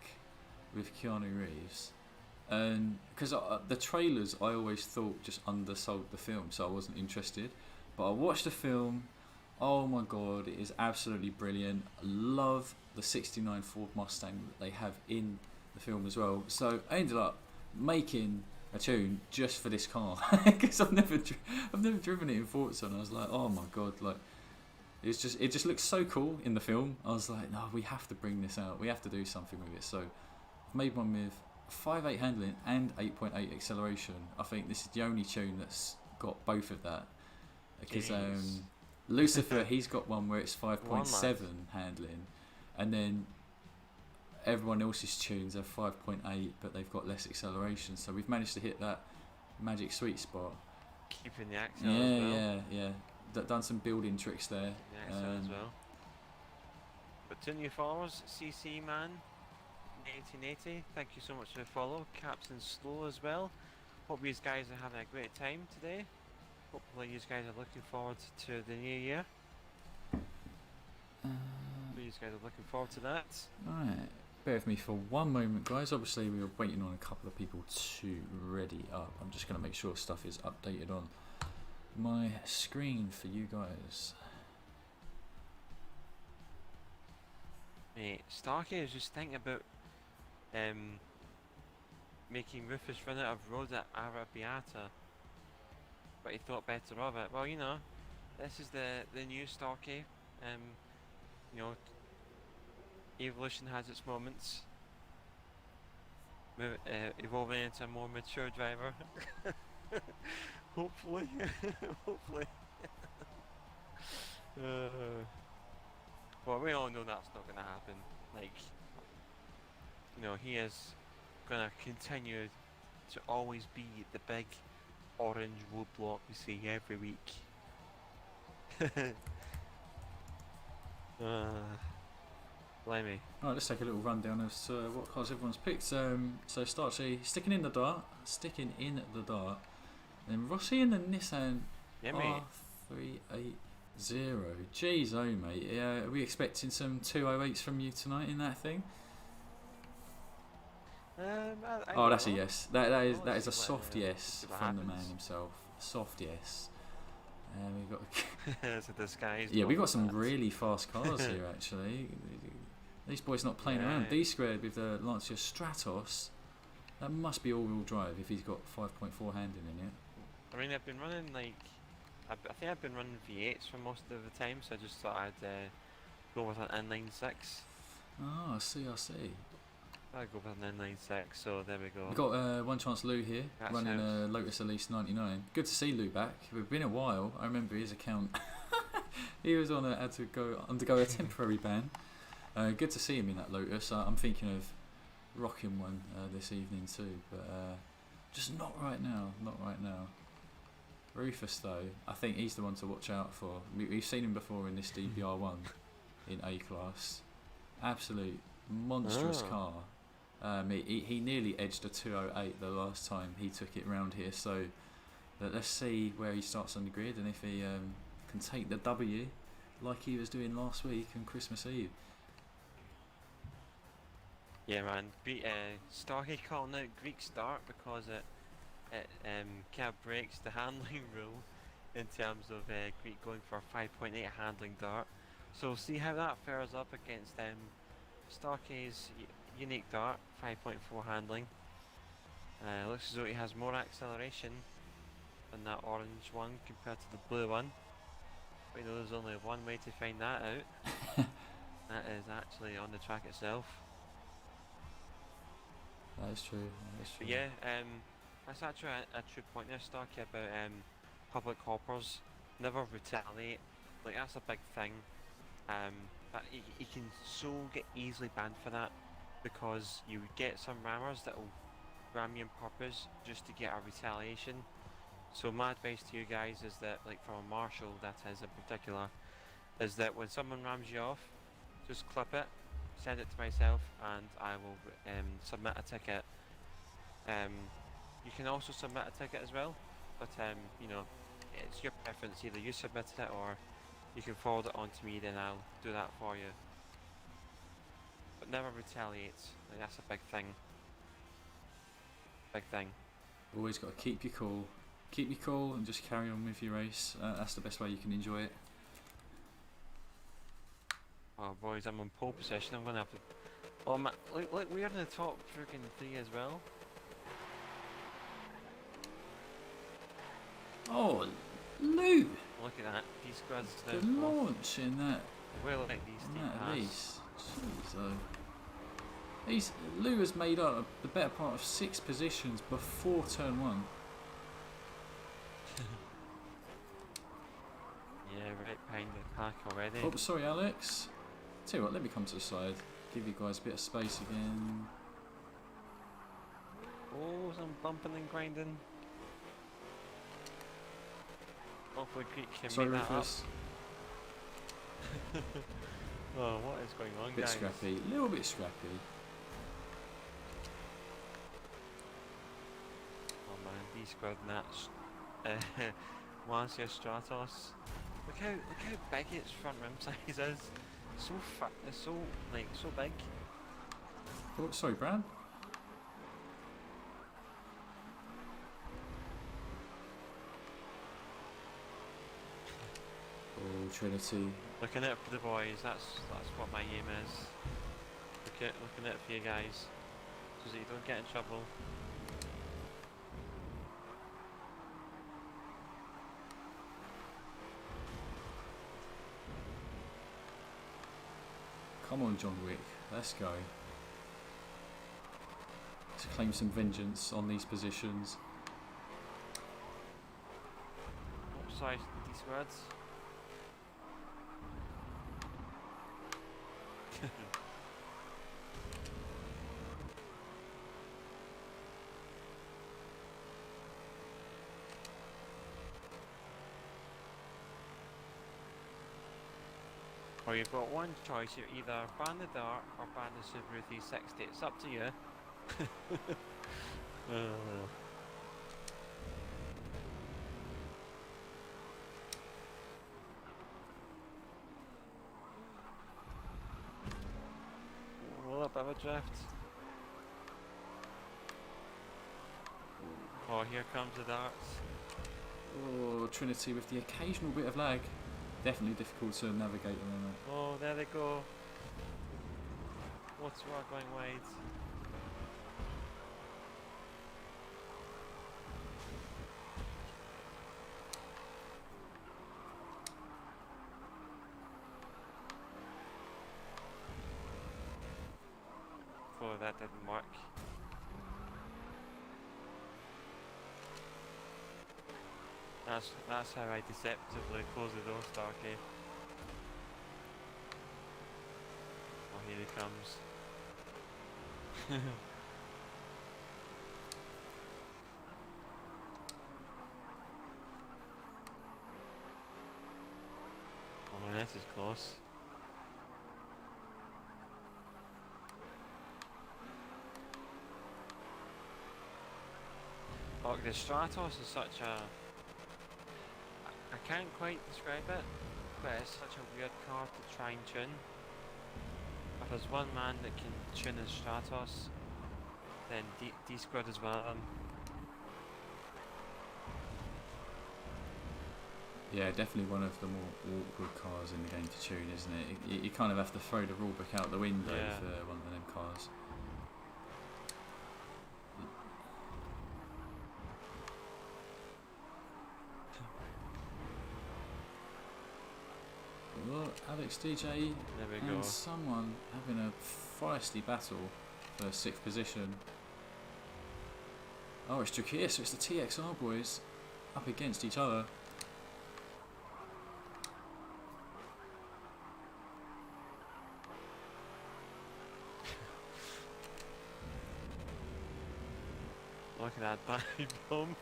with Keanu Reeves, and because the trailers I always thought just undersold the film, so I wasn't interested. But I watched the film. Oh my god, it is absolutely brilliant. I love the '69 Ford Mustang that they have in the film as well. So I ended up making a tune just for this car because I've never driven it in Forza, and I was like, oh my god, like it just looks so cool in the film. I was like, no, we have to bring this out. We have to do something with it. So I've made one with 5.8 handling and 8.8 acceleration. I think this is the only tune that's got both of that, because Lucifer, he's got one where it's 5.7 handling, and then everyone else's tunes are 5.8, but they've got less acceleration. So we've managed to hit that magic sweet spot. Keeping the accel as well. Yeah. Done some building tricks there. The accel as well. But to new followers, CC Man 1980, thank you so much for the follow. Captain Slow as well. Hope you guys are having a great time today. Hopefully you guys are looking forward to the new year. You guys are looking forward to that. Right, bear with me for one moment, guys. Obviously we were waiting on a couple of people to ready up. I'm just going to make sure stuff is updated on my screen for you guys. Mate, Starkey was just thinking about making Rufus run out of road at Arabiata, but he thought better of it. Well, you know, this is the new Starkey. You know, evolution has its moments. Evolving into a more mature driver. Hopefully. Hopefully. Well, we all know that's not going to happen. Like, you know, he is going to continue to always be the big orange roadblock we see every week. Blame me. Right, let's take a little rundown of what cars everyone's picked. So Starchy sticking in the dart, then Rossi in the Nissan R380. Jeez, oh mate, are we expecting some 208s from you tonight in that thing? I That's know. a yes. That is a soft yes from the man himself. Soft yes. And we got. It's a disguise. Yeah, we got some really fast cars here actually. These boys not playing around. D squared with the Lancia Stratos. That must be all-wheel drive if he's got 5.4 handling in it. I mean, I've been running like, I think I've been running V8s for most of the time, so I just thought I'd go with an N96. Oh, I see. I'd go with an N96, so there we go. We've got One Chance Lou here, running a Lotus Elise 99. Good to see Lou back. We've been a while. I remember his account. He was had to undergo a temporary ban. Good to see him in that Lotus. I'm thinking of rocking one this evening too, but just not right now. Rufus though, I think he's the one to watch out for. We've seen him before in this DBR1 in A class. Absolute monstrous car. He nearly edged a 208 the last time he took it round here, so let's see where he starts on the grid and if he can take the W like he was doing last week on Christmas Eve. Yeah, man. Starkey calling out Greek start because it kind of breaks the handling rule in terms of Greek going for a 5.8 handling dart. So we'll see how that fares up against Starkey's unique dart, 5.4 handling. Looks as though he has more acceleration than that orange one compared to the blue one. But you know, there's only one way to find that out. That is actually on the track itself. That is true. But yeah, that's actually a true point there, Starkey, about public hoppers. Never retaliate. Like, that's a big thing. But you can so get easily banned for that, because you get some rammers that will ram you on purpose just to get a retaliation. So my advice to you guys is that, like from a marshal that is in particular, is that when someone rams you off, just clip it, send it to myself, and I will submit a ticket. You can also submit a ticket as well, but you know, it's your preference. Either you submit it or you can forward it on to me, then I'll do that for you. But never retaliate. Like, that's a big thing. Big thing. Always got to keep your cool. Keep your cool and just carry on with your race. That's the best way you can enjoy it. Oh boys, I'm on pole position. I'm gonna have to. Oh man, look, we're in the top freaking 3 as well. Oh, Lou! Look at that. These squads The launch in that. Well, like these Jeez, Lou has made up the better part of 6 positions before turn 1. Yeah, right behind the pack already. Oh, sorry, Alex. Tell you what, let me come to the side. Give you guys a bit of space again. Oh, some bumping and grinding. Hopefully Greek can Sorry, make that Rufus. up. Oh, what is going on, Bit guys? scrappy, a little bit scrappy. Oh man, D-squad and that Lancia Stratos. Look how big its front rim size is. So fat, it's so big. Oh, sorry, Brad. Oh, Trinity. Looking out for the boys. That's what my aim is. Looking out for you guys, so that you don't get in trouble. Come on, John Wick. Let's go. Let's claim some vengeance on these positions. Oh, sorry, D-squads. Or you've got one choice, you either ban the dart or ban the Subaru 360, it's up to you. Well, up, have a drift. Oh, here comes the darts. Oh, Trinity with the occasional bit of lag. Definitely difficult to navigate around that. Oh, there they go. Motorsport going wide. Oh, that didn't work. That's how I deceptively close the door, Starkey. Oh, here he comes. Oh, this is close. Oh, the Stratos is such a... I can't quite describe it, but it's such a weird car to try and tune. If there's one man that can tune his Stratos, then D-Squad is one of them. Yeah, definitely one of the more awkward cars in the game to tune, isn't it? You kind of have to throw the rulebook out the window for one of them cars. Well, Alex DJ There we and go. someone having a feisty battle for 6th position. Oh, it's Drakir, so it's the TXR boys up against each other. Look at that dive bomb.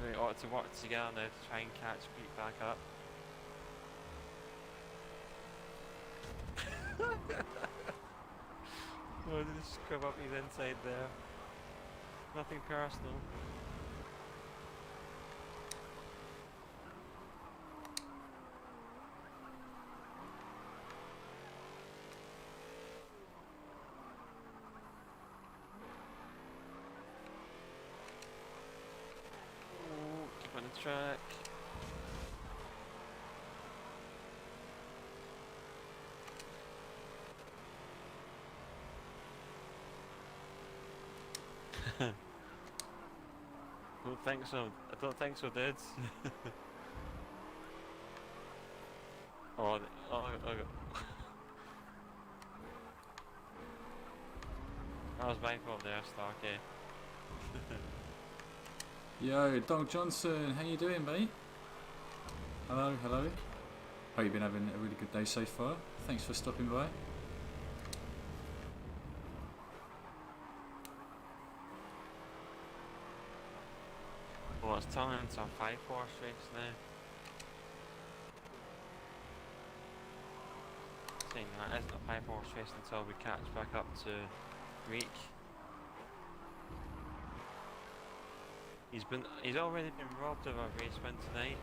We ought to work together now to try and catch Pete back up. Oh, just scrub up his inside there. Nothing personal. Keep on the track. Don't think so. I don't think so, dudes. Oh, that was my fault there, Starkey. Yo, Donald Johnson, how you doing, mate? Hello, hello. Hope you've been having a really good day so far. Thanks for stopping by. Well, it's turning into a 5-horse race now. Saying that isn't a 5-horse race until we catch back up to Greek. He's already been robbed of a race win tonight.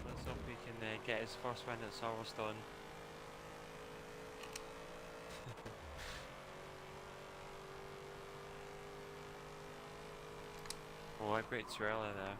Let's hope he can get his first win at Silverstone. Oh, I braked too early there.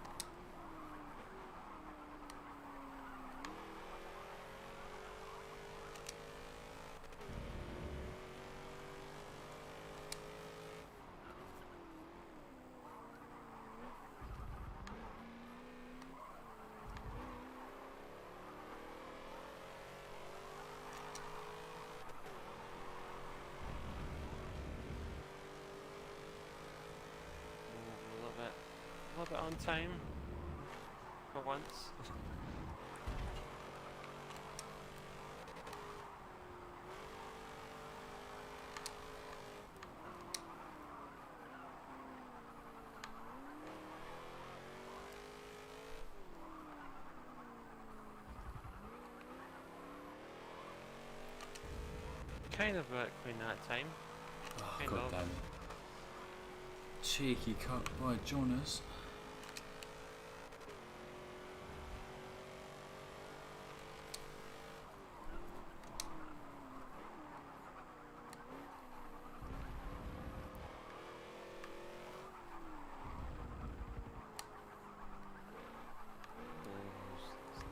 A little bit on time for once. Kind of clean that time. Oh, Kind God of. damn it. Cheeky cut by Jonas.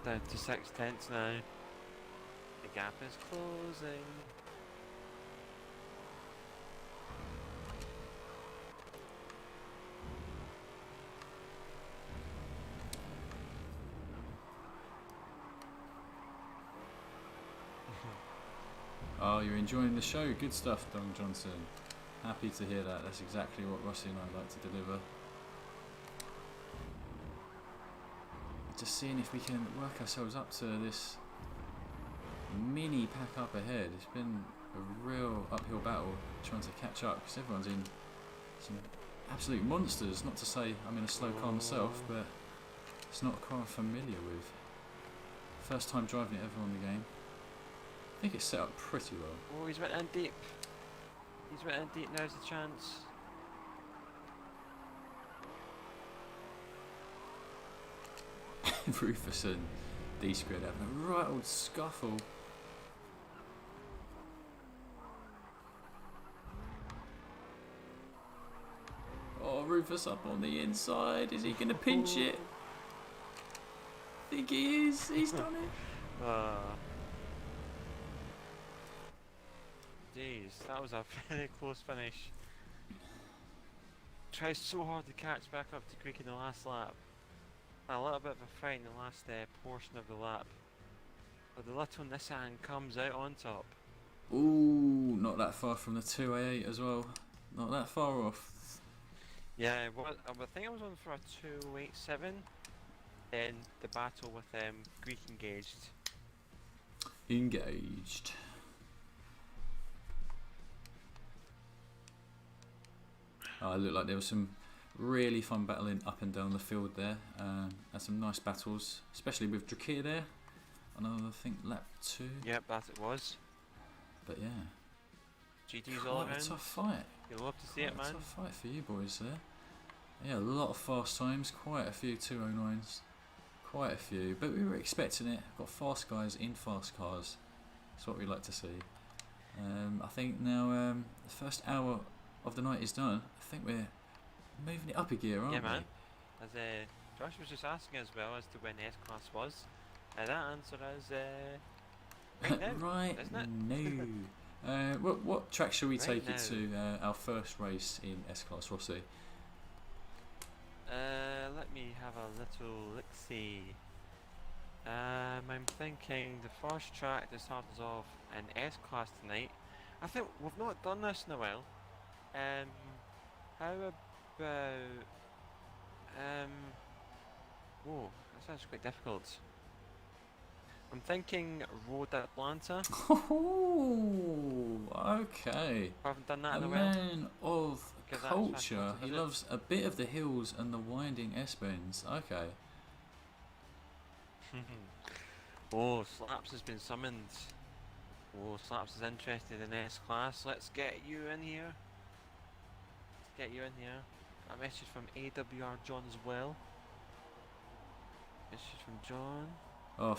down to 6 tenths now. The gap is closing. Oh, you're enjoying the show. Good stuff, Don Johnson. Happy to hear that. That's exactly what Rossi and I like to deliver. Just seeing if we can work ourselves up to this mini pack up ahead. It's been a real uphill battle trying to catch up because everyone's in some absolute monsters. Not to say I'm in a slow car myself, but it's not a car I'm familiar with. First time driving it ever on the game. I think it's set up pretty well. Oh, he's went in deep. He's went in deep, now's the chance. Rufus and D-Squared having a right old scuffle. Oh, Rufus up on the inside. Is he going to pinch it? I think he is. He's done it. Jeez, that was a very close finish. Tries so hard to catch back up to Greek in the last lap. A little bit of a fight in the last portion of the lap. But the little Nissan comes out on top. Ooh, not that far from the 2A8 as well. Not that far off. Yeah, I think I was on for a 287. Then the battle with Greek engaged. Engaged. Oh, it looked like there was some really fun battling up and down the field there. Had some nice battles, especially with Drakir there. I think lap 2. Yep, that it was. But yeah, GT's all quite around. a tough fight. You'll love to see it, man. Tough fight for you boys there. Yeah, a lot of fast times, quite a few 209s, quite a few. But we were expecting it. Got fast guys in fast cars. That's what we like to see. I think now the first hour of the night is done. I think we're moving it up a gear, aren't we? Yeah, man. As Josh was just asking as well as to when S-Class was, that answer is right now, right isn't it? no. What track shall we Right take now. it to our first race in S-Class, Rossi? Let me have a little look-see. I'm thinking the first track that starts us off in S-Class tonight. I think we've not done this in a while. How about whoa, that sounds quite difficult. I'm thinking Road Atlanta. Oh, okay. I haven't done that A in a while. man of Because that's culture. fast, He isn't it? loves a bit of the hills and the winding S-bends. Okay. Oh, Slaps has been summoned. Oh, Slaps is interested in S-Class. Let's get you in here. Let's get you in here. A message from AWR John as well. Message from John. Oh,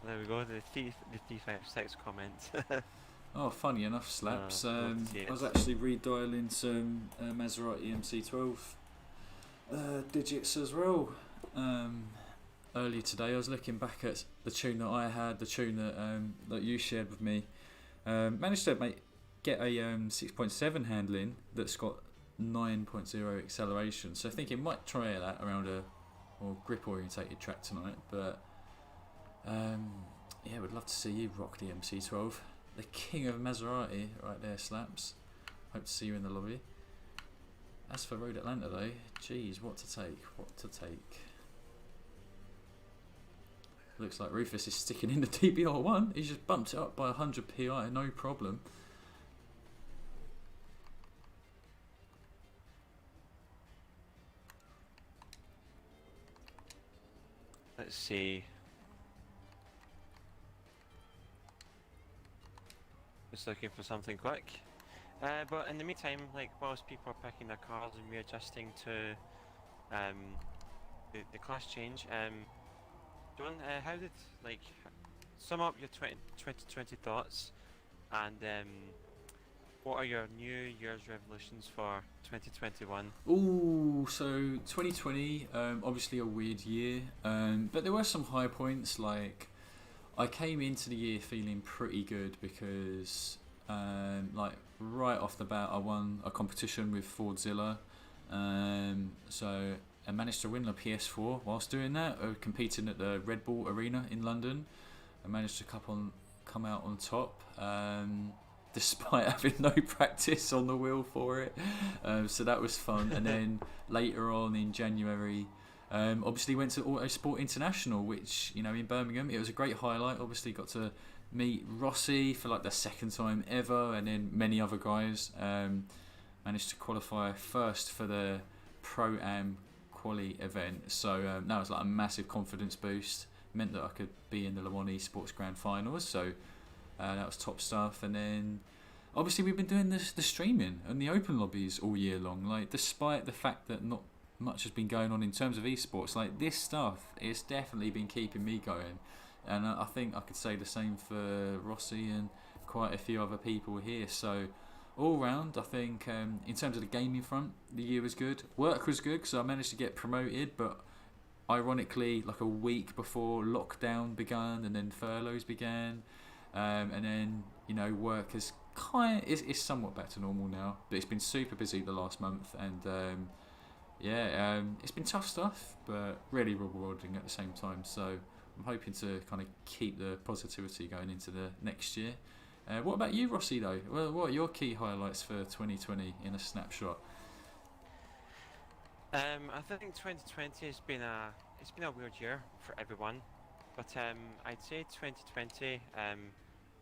There we go, the T56 comment. oh, funny enough, Slaps. love to see I was it. actually redialing some Maserati MC12 digits as well. Earlier today, I was looking back at the tune that I had, the tune that you shared with me. Managed to get a 6.7 handling that's got 9.0 acceleration. So I think it might try that around a more grip orientated track tonight. But yeah, would love to see you rock the MC12. The king of Maserati right there, Slaps. Hope to see you in the lobby. As for Road Atlanta though, geez, what to take. Looks like Rufus is sticking in the DBR1. He's just bumped it up by 100 PI, no problem. Let's see. Just looking for something quick. But in the meantime, like whilst people are picking their cars and readjusting to the class change, John, how did sum up your 2020 thoughts and What are your New Year's resolutions for 2021? Ooh, so 2020, obviously a weird year, but there were some high points. Like I came into the year feeling pretty good because, like right off the bat, I won a competition with Fordzilla, so I managed to win a PS4 whilst doing that, competing at the Red Bull Arena in London. I managed to come out on top, despite having no practice on the wheel for it. So that was fun. And then later on in January, obviously went to Autosport International, which, you know, in Birmingham, it was a great highlight. Obviously got to meet Rossi for like the second time ever, and then many other guys. Managed to qualify first for the Pro-Am quali event, so that was like a massive confidence boost. Meant that I could be in the Le Mans Esports Grand Finals, so that was top stuff. And then obviously we've been doing the streaming and the open lobbies all year long. Like despite the fact that not much has been going on in terms of esports, like this stuff, it's definitely been keeping me going. And I think I could say the same for Rossi and quite a few other people here. So all round, I think in terms of the gaming front, the year was good. Work was good because I managed to get promoted, but ironically, like a week before lockdown began and then furloughs began, and then, you know, work is is somewhat back to normal now. But it's been super busy the last month, and it's been tough stuff, but really rewarding at the same time. So I'm hoping to kind of keep the positivity going into the next year. What about you, Rossi, though? Well, what are your key highlights for 2020 in a snapshot? I think 2020 has been a weird year for everyone, but I'd say 2020,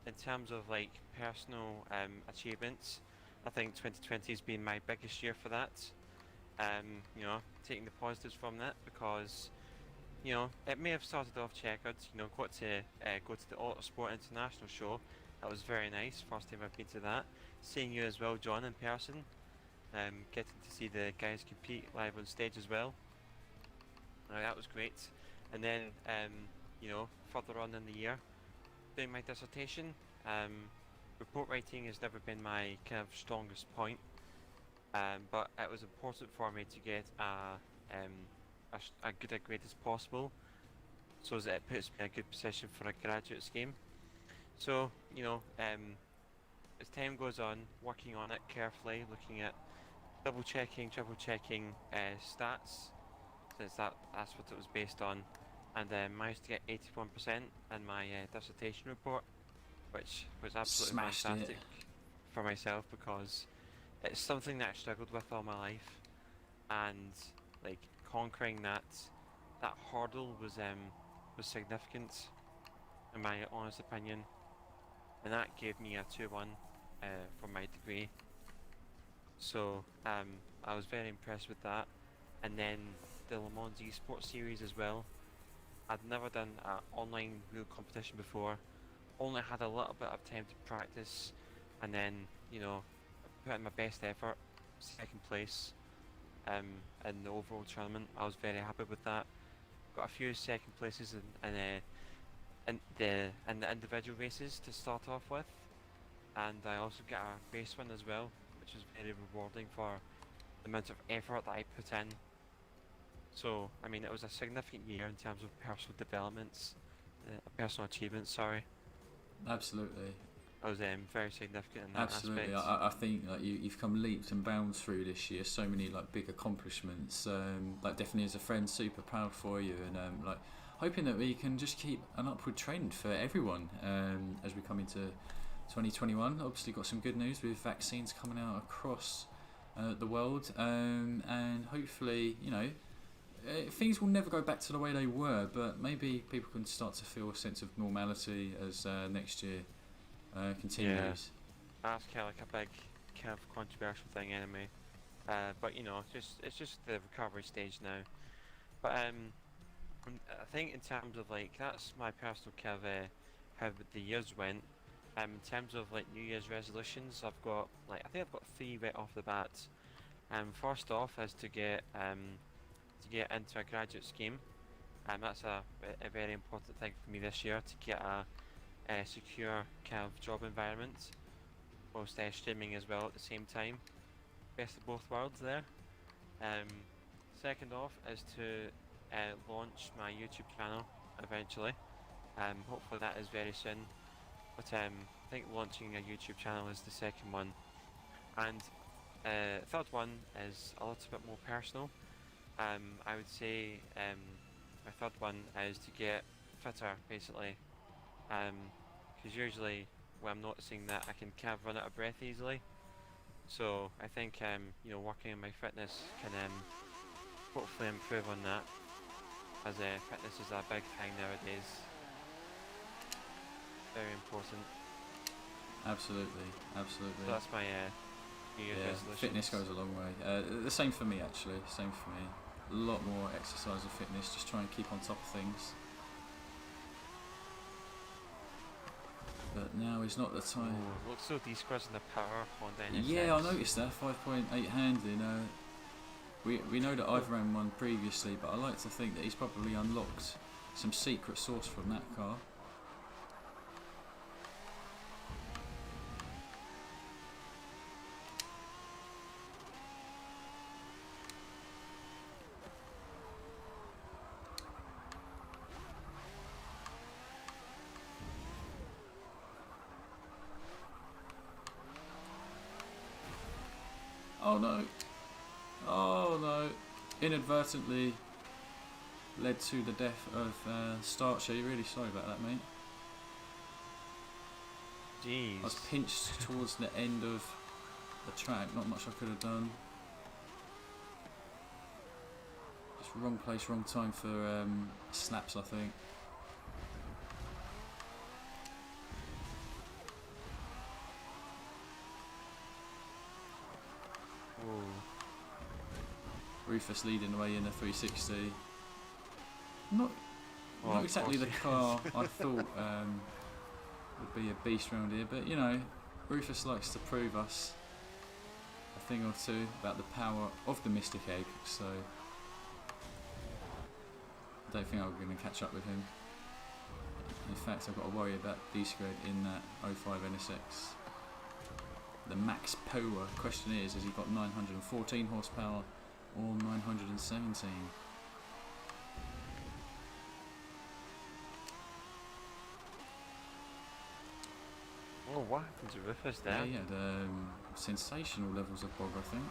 in terms of like personal achievements, I think 2020 has been my biggest year for that. You know, taking the positives from that, because you know it may have started off checkered. You know, got to go to the Autosport International show. That was very nice. First time I've been to that. Seeing you as well, John, in person. Getting to see the guys compete live on stage as well. That was great. And then, you know, further on in the year, doing my dissertation. Report writing has never been my kind of strongest point, but it was important for me to get a good a grade as possible, so that it puts me in a good position for a graduate scheme. So, you know, as time goes on, working on it carefully, looking at double checking, triple checking stats, since that's what it was based on, and managed to get 81% in my dissertation report, which was absolutely Smashed fantastic it. for myself, because it's something that I struggled with all my life, and like conquering that hurdle was significant in my honest opinion, and that gave me a 2-1 for my degree. So I was very impressed with that. And then the Le Mans Esports series as well. I'd never done an online real competition before. Only had a little bit of time to practice, and then, you know, put in my best effort. Second place in the overall tournament. I was very happy with that. Got a few second places in the individual races to start off with, and I also got a race win as well, which was very rewarding for the amount of effort that I put in. So, I mean, it was a significant year in terms of personal developments, personal achievements, sorry. Absolutely. I was very significant in that Absolutely, aspect. I think like you've come leaps and bounds through this year. So many like big accomplishments. Like definitely as a friend, super proud for you, and like hoping that we can just keep an upward trend for everyone as we come into 2021. Obviously, got some good news with vaccines coming out across the world, and hopefully, you know, things will never go back to the way they were, but maybe people can start to feel a sense of normality as next year continues. That's kind of like a big, kind of controversial thing anyway. But you know, it's just the recovery stage now. But I think in terms of like, that's my personal kind of how the years went. In terms of like New Year's resolutions, I think I've got 3 right off the bat. First off is to get into a graduate scheme. That's a very important thing for me this year, to get a secure kind of job environment whilst streaming as well at the same time. Best of both worlds there. Second off is to launch my YouTube channel eventually. Hopefully that is very soon. But I think launching a YouTube channel is the second one. And third one is a little bit more personal. I would say my third one is to get fitter, basically. Because usually when I'm noticing that I can kind of run out of breath easily. So I think you know, working on my fitness can hopefully improve on that, as fitness is a big thing nowadays. Very important. Absolutely, absolutely. So that's my New Year's Yeah, resolution. fitness goes a long way. The same for me actually. Same for me. A lot more exercise and fitness. Just try and keep on top of things. But now is not the time. Oh, looks so D-squares in the power on the NSX. Yeah, I noticed that 5.8 handling. We know that I've ran one previously, but I like to think that he's probably unlocked some secret sauce from that car. Oh no! Oh no! Inadvertently led to the death of Starcher. You're really sorry about that, mate. Jeez. I was pinched towards the end of the track. Not much I could have done. Just wrong place, wrong time for slaps, I think. Rufus leading the way in the 360. Not exactly the car I thought would be a beast round here, but you know, Rufus likes to prove us a thing or two about the power of the Mystic Egg, so I don't think I'm going to catch up with him. In fact, I've got to worry about D-squared in that 05 NSX. The max power question is, has he got 914 horsepower or 917? Oh, what happened to Rufus there? Yeah, he had sensational levels of bog, I think.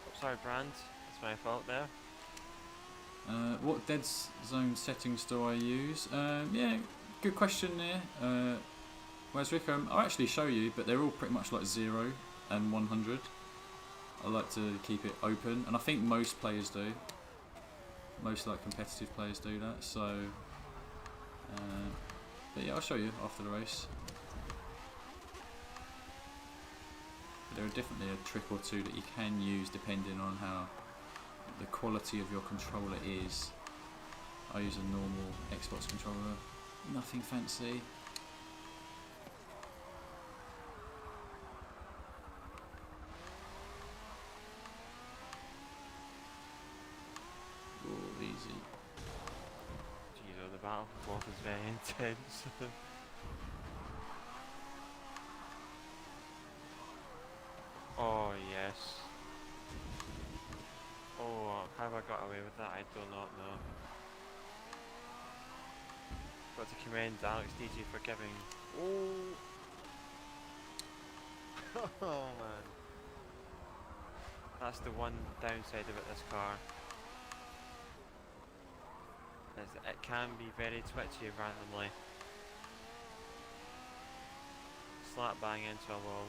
Oh, sorry, Brand. It's my fault there. What dead zone settings do I use? Yeah, good question there. Whereas Rick, I'll actually show you, but they're all pretty much like 0 and 100. I like to keep it open, and I think most players do. Most like competitive players do that. So, but yeah, I'll show you after the race. But there are definitely a trick or two that you can use depending on how the quality of your controller is. I use a normal Xbox controller, nothing fancy. Oh, easy. Jeez, oh, the battle for fourth is very intense. Oh, yes. Oh, how have I got away with that? I do not know. Got to commend Alex DJ for giving. Oh! Oh man. That's the one downside about this car. Is that it can be very twitchy randomly. Slap bang into a wall.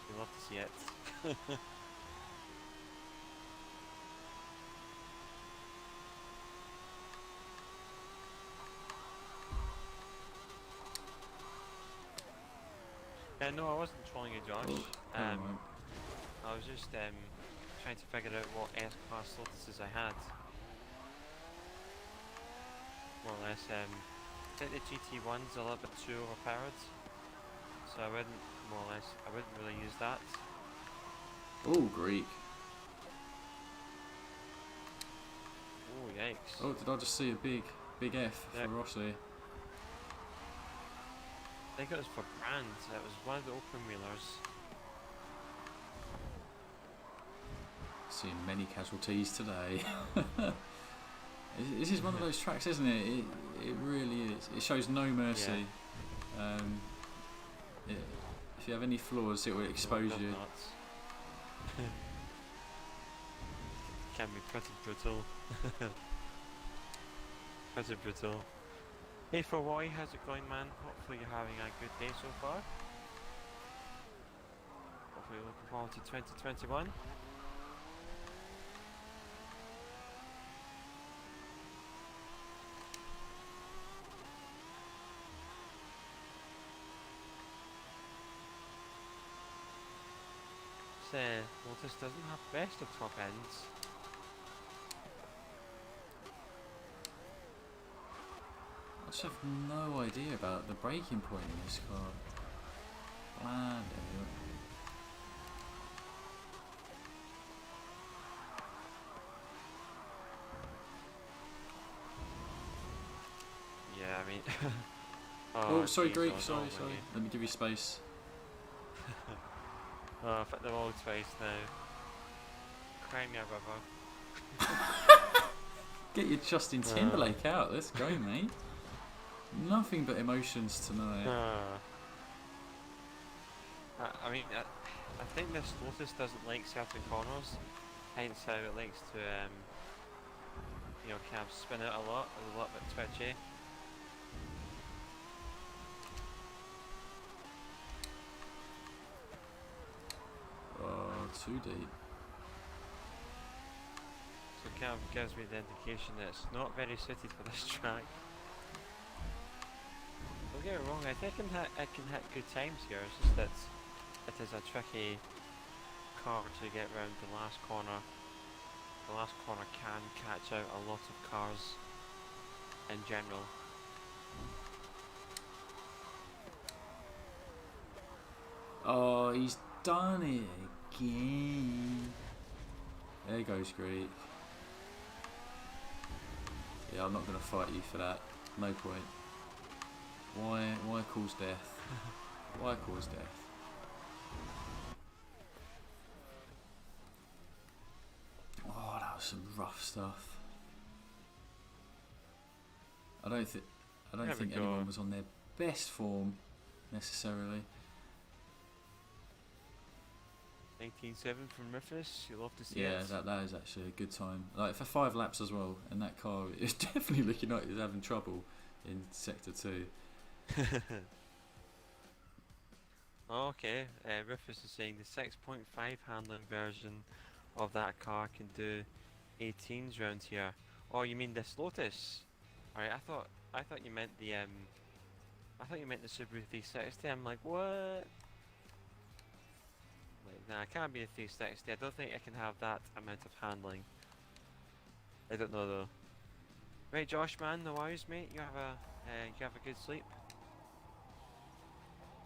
You love to see it. Yeah, no, I wasn't trolling you, Josh. Oh, never mind. I was just trying to figure out what S-Class Lotuses I had. More or less, I think the GT1's a little bit too overpowered. So I wouldn't, more or less, I wouldn't really use that. Oh, Greek. Oh, yikes. Oh, did I just see a big F Yeah. for Rossi? I think it was for Brand. It was one of the open wheelers. Seeing many casualties today. This is one of those tracks, isn't it? It really is. It shows no mercy. If you have any flaws, it will expose you. Can be pretty brutal. Pretty brutal. Hey for Roy, how's it going, man? Hopefully you're having a good day so far. Hopefully you're looking forward to 2021. Lotus doesn't have best of top ends. I just have no idea about the braking point in this car. Bland anyway. Yeah, I mean... oh, sorry, geez, Greek, oh, sorry. no, Let me give you space. Oh, I've hit the wall twice now. Cry me a river. Get your Justin Timberlake out. Let's go, mate. Nothing but emotions tonight. I mean, I think this Lotus doesn't like certain corners, hence how it likes to, you know, kind of spin out a lot. It's a little bit twitchy. Oh, too deep. So it kind of gives me the indication that it's not very suited for this track. Don't get me wrong, I think I can hit good times here, it's just that it is a tricky car to get round the last corner. The last corner can catch out a lot of cars in general. Oh, he's done it again. There goes Greek. Yeah, I'm not going to fight you for that. No point. Why cause death? Why cause death? Oh, that was some rough stuff. I don't think anyone was on their best form necessarily. 19.7 from Rufus, you'll love to see Yeah, it. that is actually a good time. Like for 5 laps as well, and that car is definitely looking like it's having trouble in sector 2. Okay, Rufus is saying the 6.5 handling version of that car can do 18s round here. Oh, you mean this Lotus? Alright, I thought you meant the Subaru 360. I'm like, what? Like, nah, it can't be a 360. I don't think I can have that amount of handling. I don't know though. Right, Josh, man, no worries, mate. You have a good sleep.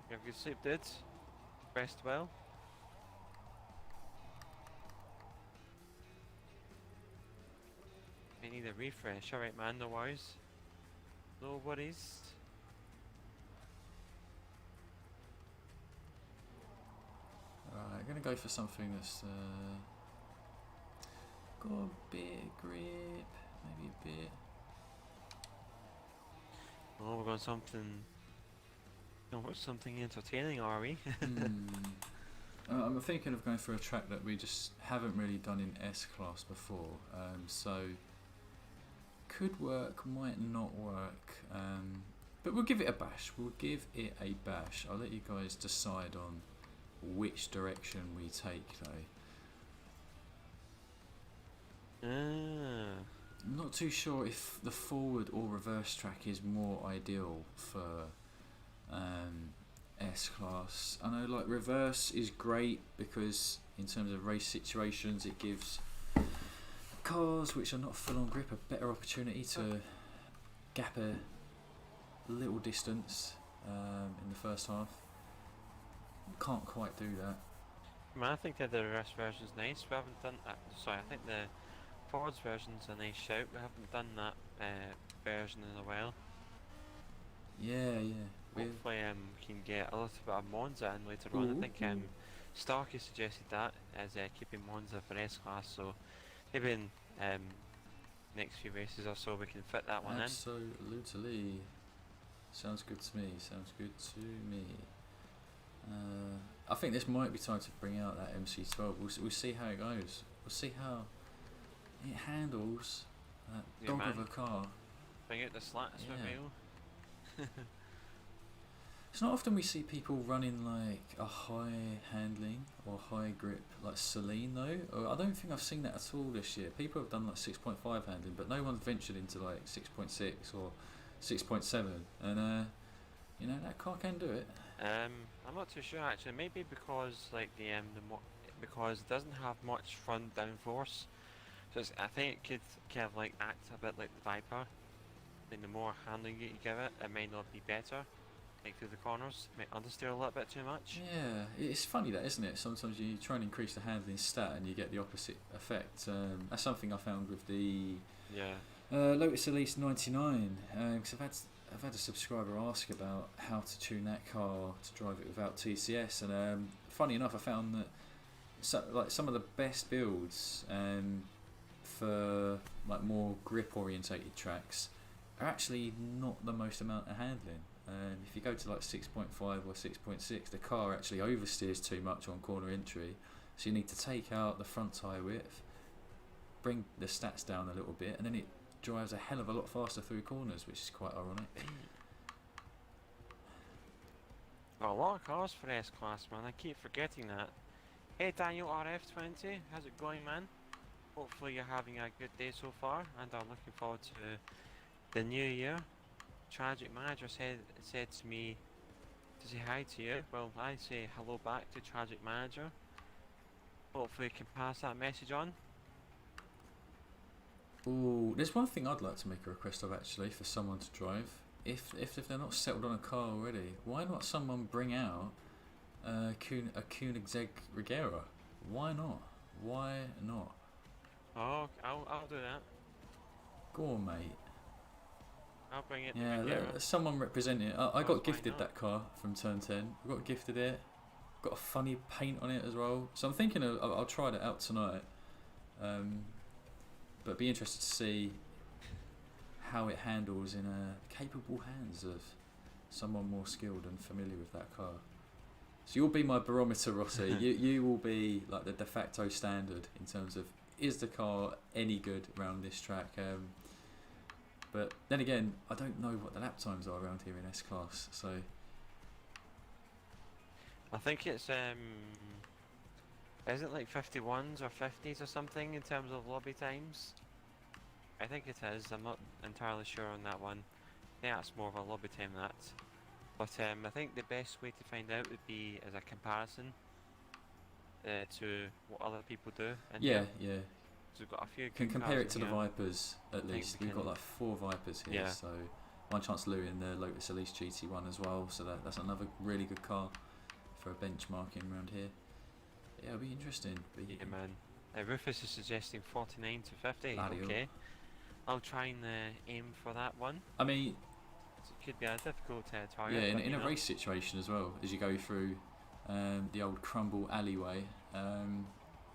You have a good sleep, dude. Rest well. I need a refresh. Alright, man, no worries. No worries. Alright, I'm gonna go for something that's got a bit of grip, maybe a bit. Oh, we're going something. No, what's something entertaining, are we? I'm thinking of going for a track that we just haven't really done in S-Class before, so could work, might not work, but we'll give it a bash. I'll let you guys decide on which direction we take though. I'm not too sure if the forward or reverse track is more ideal for S-Class. I know like reverse is great because in terms of race situations it gives cars which are not full on grip a better opportunity to gap a little distance in the first half. Can't quite do that. Man, I think that the reverse version's nice. We haven't done that. Sorry, I think the Ford's version's a nice shout. We haven't done that version in a while. Yeah. Hopefully, we can get a little bit of Monza in later on. I think Starkey suggested that as keeping Monza for S-Class, so maybe in next few races or so we can fit that one in. Absolutely. Sounds good to me. Sounds good to me. I think this might be time to bring out that MC12. We'll see how it goes. We'll see how it handles that dog of a car. Bring out the slats reveal. It's not often we see people running like a high handling or high grip like Celine though. I don't think I've seen that at all this year. People have done like 6.5 handling, but no one's ventured into like 6.6 or 6.7. And you know, that car can do it. I'm not too sure actually. Maybe because like because it doesn't have much front downforce, so I think it could kind of like act a bit like the Viper. Like the more handling you give it, it may not be better. Like through the corners, might understeer a little bit too much. Yeah, it's funny that, isn't it? Sometimes you try and increase the handling stat and you get the opposite effect. That's something I found with the Lotus Elise 99. Because I've had a subscriber ask about how to tune that car to drive it without TCS, and funny enough, I found that some of the best builds for like more grip orientated tracks are actually not the most amount of handling. If you go to like 6.5 or 6.6, the car actually oversteers too much on corner entry, so you need to take out the front tyre width, bring the stats down a little bit, and then it drives a hell of a lot faster through corners, which is quite ironic. Got a lot of cars for S-Class, man. I keep forgetting that. Hey Daniel RF20, how's it going, man? Hopefully you're having a good day so far, and I'm looking forward to the new year. Tragic Manager said to me to say hi to you. Well, I say hello back to Tragic Manager. Hopefully you can pass that message on. Ooh, there's one thing I'd like to make a request of actually for someone to drive. If they're not settled on a car already, why not someone bring out a Koenigsegg Regera? Why not? Why not? Oh, I'll do that. Go on, mate. I'll bring it. Yeah, someone represent it. I got gifted that car from Turn 10. I got gifted it. Got a funny paint on it as well. So I'm thinking I'll try that out tonight. But be interested to see how it handles in capable hands of someone more skilled and familiar with that car. So you'll be my barometer, Rossi. you will be like the de facto standard in terms of, is the car any good around this track? But then again, I don't know what the lap times are around here in S-Class, so... I think it's, is it like 51s or 50s or something in terms of lobby times? I think it is, I'm not entirely sure on that one. Yeah, it's more of a lobby time that. But I think the best way to find out would be as a comparison to what other people do. And yeah. So we've got a few. Can compare it to the Vipers at least. We've got like 4 Vipers here, so one chance Louis in the Lotus Elise GT1 as well. So that's another really good car for a benchmarking around here. Yeah, it'll be interesting. Yeah, man. Rufus is suggesting 49 to 50. Bloody okay, I'll try and aim for that one. I mean, it could be a difficult target. Yeah, in a race situation as well, as you go through the old crumble alleyway,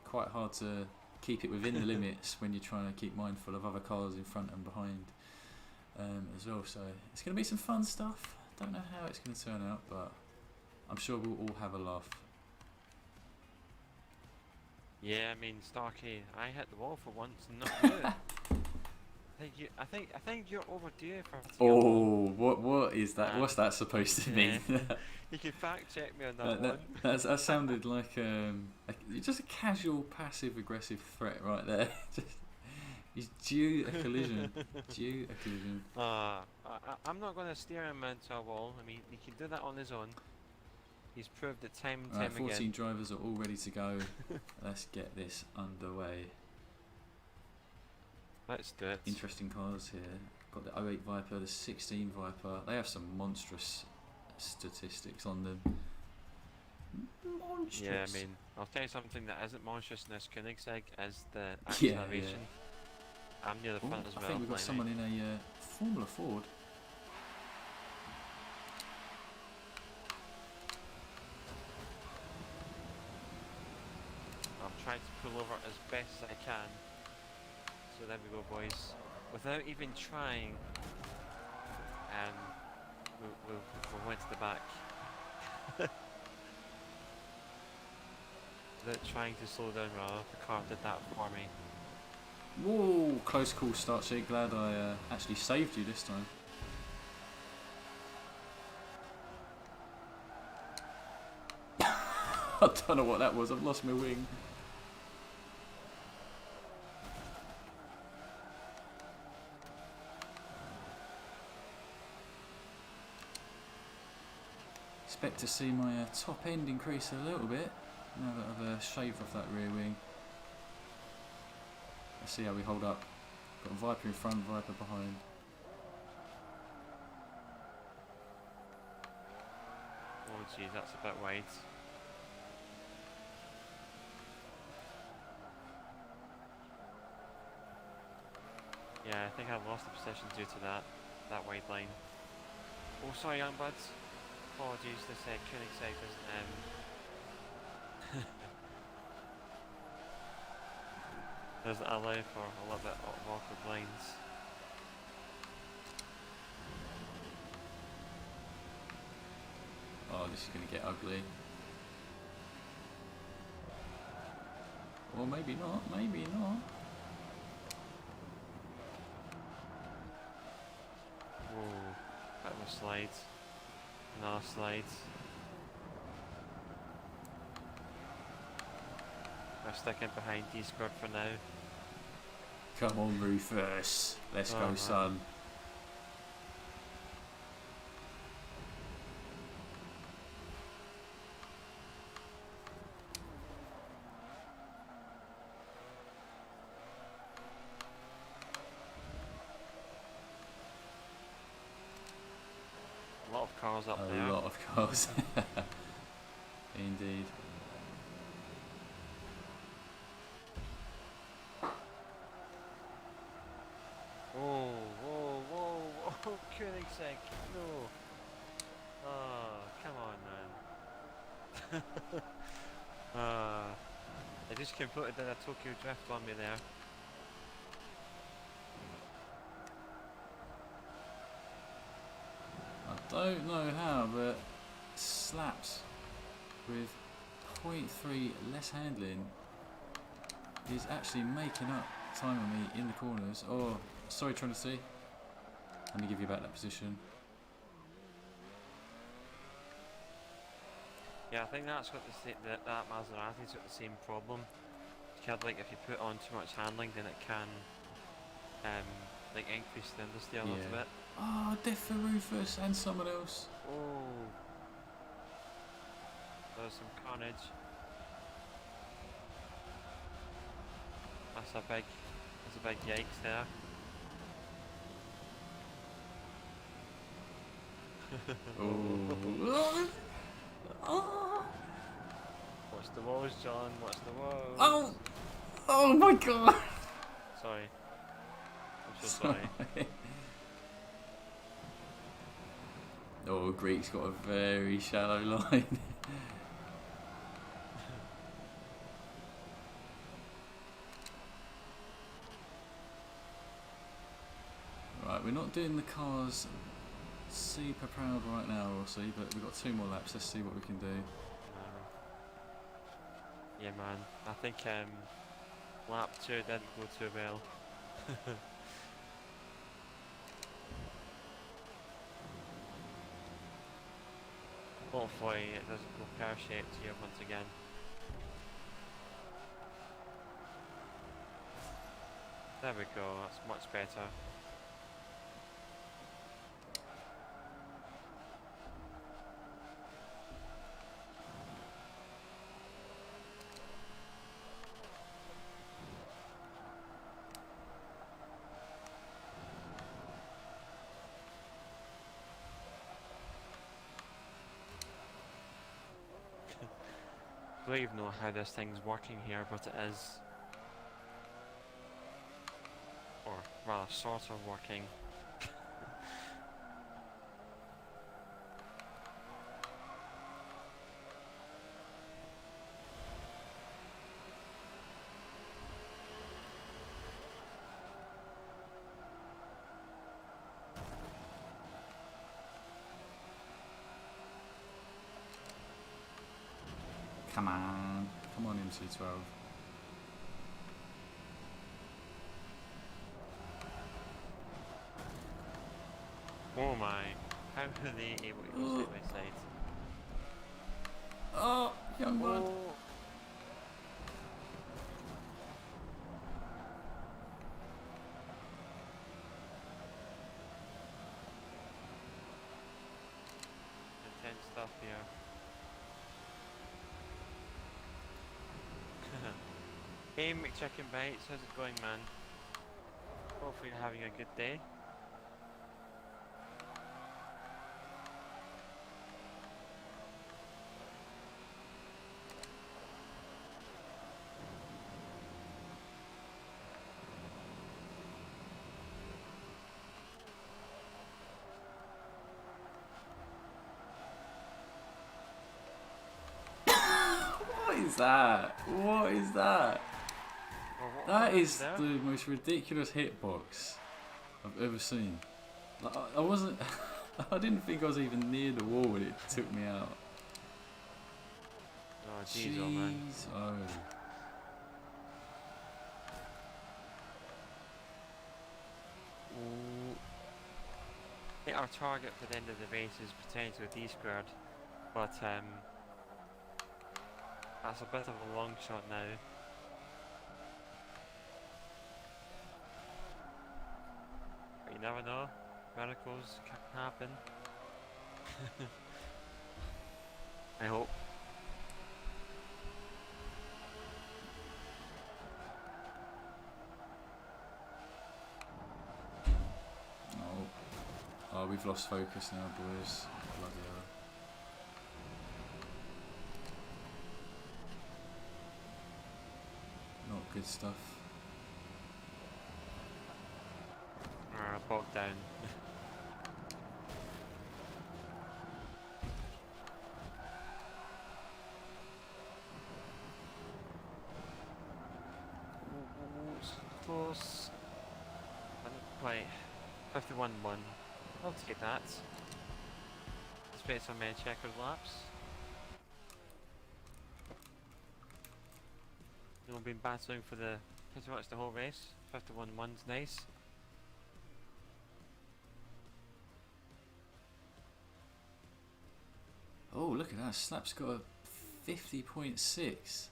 quite hard to keep it within the limits when you're trying to keep mindful of other cars in front and behind as well. So it's going to be some fun stuff. Don't know how it's going to turn out, but I'm sure we'll all have a laugh. Yeah, I mean, Starkey, I hit the wall for once, not you. I think you're overdue for. Oh, what is that? What's that supposed to mean? You can fact check me on that one. That sounded like just a casual passive aggressive threat right there. He's due a collision. I'm not going to steer him into a wall. I mean, he can do that on his own. He's proved it time and time 14 again. drivers are all ready to go. Let's get this underway. Let's do it. Interesting cars here. Got the 08 Viper, the 16 Viper. They have some monstrous statistics on them. Monstrous. Yeah, I mean, I'll tell you something that isn't monstrous in this Koenigsegg is the acceleration. Yeah. I'm near the front as well. I think we've got someone in a Formula Ford. try to pull over as best as I can. So there we go, boys. Without even trying, we went to the back. Without trying to slow down, rather, the car did that for me. Whoa, close call start sheet. Glad I actually saved you this time. I don't know what that was. I've lost my wing. Expect to see my top end increase a little bit now that I've shaved off that rear wing. Let's see how we hold up. Got a Viper in front, Viper behind. Oh geez, that's a bit wide. Yeah, I think I've lost the position due to that wide line. Oh, sorry, young buds. Apologies, this Koenigsegg isn't doesn't allow for a little bit of awkward lines. Oh, this is going to get ugly. Or maybe not, maybe not. Oh, bit of a slide. Another slide. We're sticking behind D-Squad for now. Come on, Rufus. Let's Oh, go, man. son. A lot of cars up there. A lot of cars. Indeed. Whoa, whoa, whoa, whoa, Koenigsegg, no. Oh, come on, man. I just completely did a Tokyo drift on me there. I don't know how, but slaps with 0.3 less handling is actually making up time on me in the corners. Oh, sorry, trying to see. Let me give you back that position. Yeah, I think that's got that Maserati's got the same problem. Like if you put on too much handling, then it can like increase the understeer a little bit. Oh, death for Rufus and someone else. Oh, there's some carnage. That's a big yikes there. Oh. Oh. Watch the walls, John. Watch the walls. Oh. Oh my god. Sorry. I'm so sorry. Oh, Greek's got a very shallow line. Right, we're not doing the cars super proud right now, Rossi, but we've got 2 more laps. Let's see what we can do. Yeah, man. I think lap 2 didn't go too well. Hopefully it doesn't go pear-shaped here once again. There we go, that's much better. I don't even know how this thing's working here, but it is. Or rather, sort of working. Come on. Come on, MC12. Oh my. How are they able to go side by side? Oh, young blood. Oh. Intense stuff here. Hey McChicken Bites, how's it going, man? Hopefully you're having a good day. What is that? What is that? Well, That is there? the most ridiculous hitbox I've ever seen. Like, I wasn't. I didn't think I was even near the wall when it took me out. Oh jeez, oh man. Jeez, oh. Ooh. I think our target for the end of the race is potentially D squared, but that's a bit of a long shot now. But you never know, miracles can happen. I hope. Oh, we've lost focus now, boys. Bloody hell. Not good stuff. Bogged down. Close. Quite. 51-1. I'll take that. Despite some checkered laps. No, been battling for the pretty much the whole race. 51-1's nice. Oh, look at that. Slap's got a 50.6.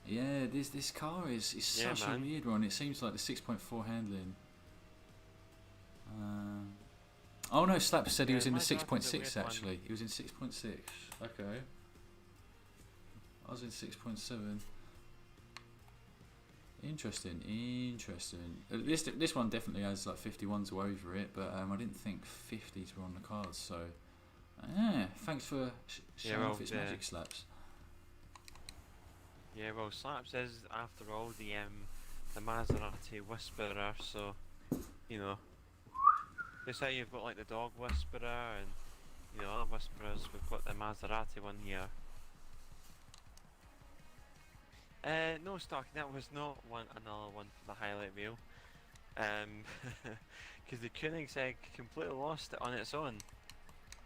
Yeah, this car is such a weird one. It seems like the 6.4 handling. Oh no, Slap said he was in the 6.6 actually. He was in 6.6. Okay. I was in 6.7. Interesting, interesting. This one definitely has like 51s all over it, but I didn't think 50s were on the cards. So, yeah, thanks for showing off its magic, Slaps. Yeah, well, Slaps is after all the Maserati Whisperer, so you know. Just how you've got like the dog whisperer and you know other whisperers, we've got the Maserati one here. No Starky, that was not another one for the highlight reel. Because the Koenigsegg completely lost it on its own.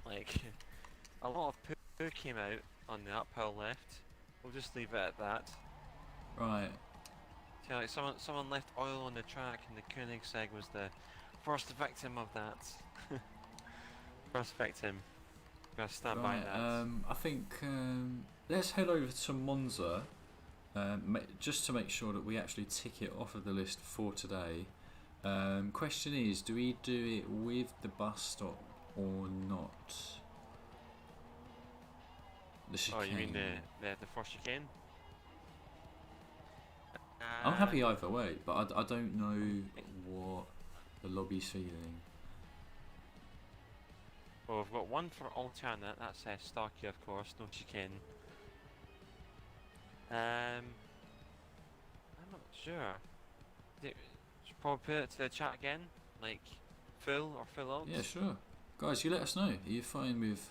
Like a lot of poo came out on the uphill left. We'll just leave it at that. Right. So like someone left oil on the track and the Koenigsegg was the first victim of that. First victim. Gotta stand by that. I think let's head over to Monza, just to make sure that we actually tick it off of the list for today. Question is, do we do it with the bus stop or not? The chicane. Oh, you mean the first chicane? I'm happy either way, but I don't know what the lobby's feeling. Well, we've got one for alternate, that's Starkey of course, no chicane. I'm not sure. Should probably put it to the chat again, like full or full out? Yeah, sure. Guys, you let us know. Are you fine with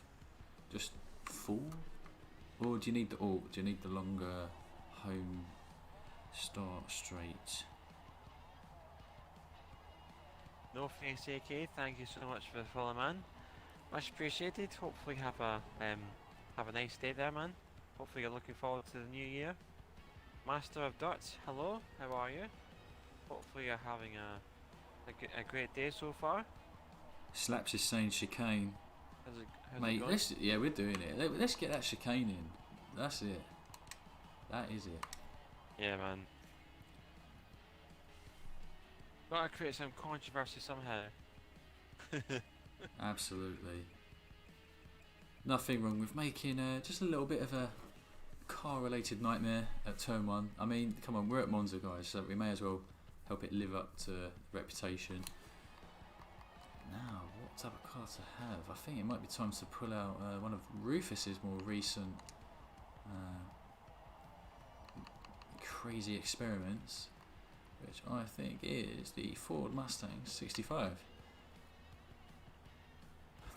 just full? Or do you need the alt? Do you need the longer home start straight? No face AK, thank you so much for the follow, man. Much appreciated. Hopefully have a nice day there, man. Hopefully you're looking forward to the new year. Master of Dutch, hello, how are you? Hopefully you're having a great day so far. Slaps is saying chicane. How's Mate, it going? we're doing it. Let's get that chicane in. That's it. That is it. Yeah, man. Gotta create some controversy somehow. Absolutely. Nothing wrong with making just a little bit of a car-related nightmare at turn 1. I mean, come on, we're at Monza, guys, so we may as well help it live up to reputation. Now, what type of car to have? I think it might be time to pull out one of Rufus's more recent crazy experiments, which I think is the Ford Mustang 65.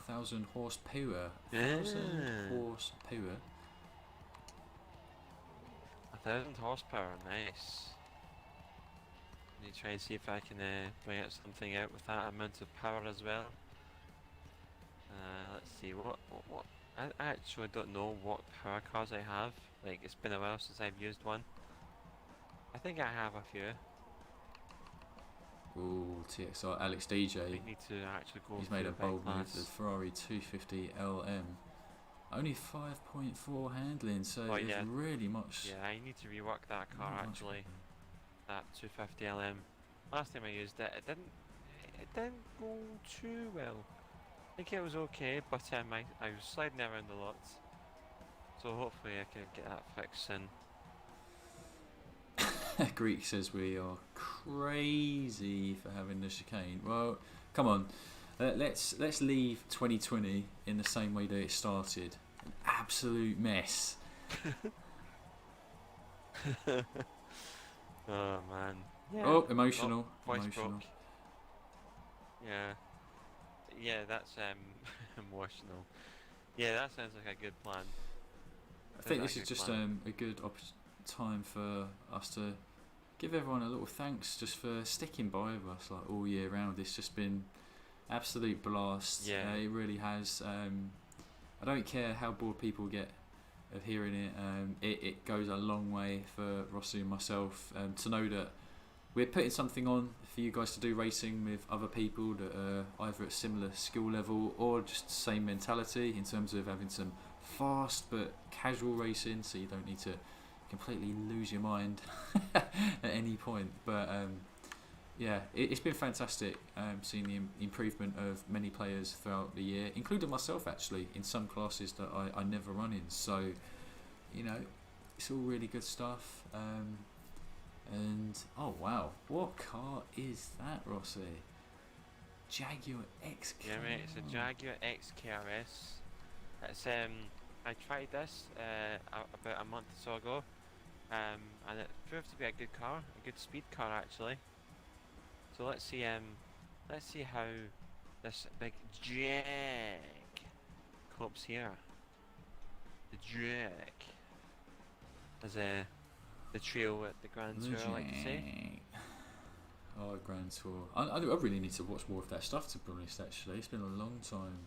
1,000 horsepower. 1,000 horsepower. 1,000 horsepower, nice. Let me try and see if I can bring out something out with that amount of power as well. Let's see, what I actually don't know what power cars I have. Like, it's been a while since I've used one. I think I have a few. Ooh, TXR Alex DJ. I need to actually go. He's made a bold move. class. The Ferrari 250 LM. Only 5.4 handling, so Oh, it's yeah. really much. Yeah, I need to rework that car not much actually. better. That 250 LM. Last time I used it, it didn't go too well. I think it was okay, but I was sliding around a lot. So hopefully I can get that fixed soon. Greek says we are crazy for having the chicane. Well, come on, let's leave 2020 in the same way that it started. An absolute mess. Oh man. Yeah. Oh, emotional. Voice Emotional. broke. Yeah. Yeah, that's emotional. Yeah, that sounds like a good plan. I think Sounds this like is a just plan. a good time for us to give everyone a little thanks just for sticking by with us like all year round. It's just been absolute blast. Yeah. It really has. I don't care how bored people get of hearing it. It goes a long way for Rossi and myself to know that we're putting something on for you guys to do racing with other people that are either at similar skill level or just the same mentality in terms of having some fast but casual racing, so you don't need to completely lose your mind at any point. But yeah, it's been fantastic seeing the improvement of many players throughout the year, including myself actually in some classes that I never run in. So you know, it's all really good stuff. And oh wow, what car is that, Rossi? Jaguar XK. Yeah, mate, it's a Jaguar XKRS. It's I tried this about a month or so ago, and it proved to be a good car, a good speed car actually. So let's see how this big Jag copes here. The Jag as the trio at the Grand Tour, I like to say. Oh, Grand Tour. I really need to watch more of that stuff, to be honest, actually. It's been a long time.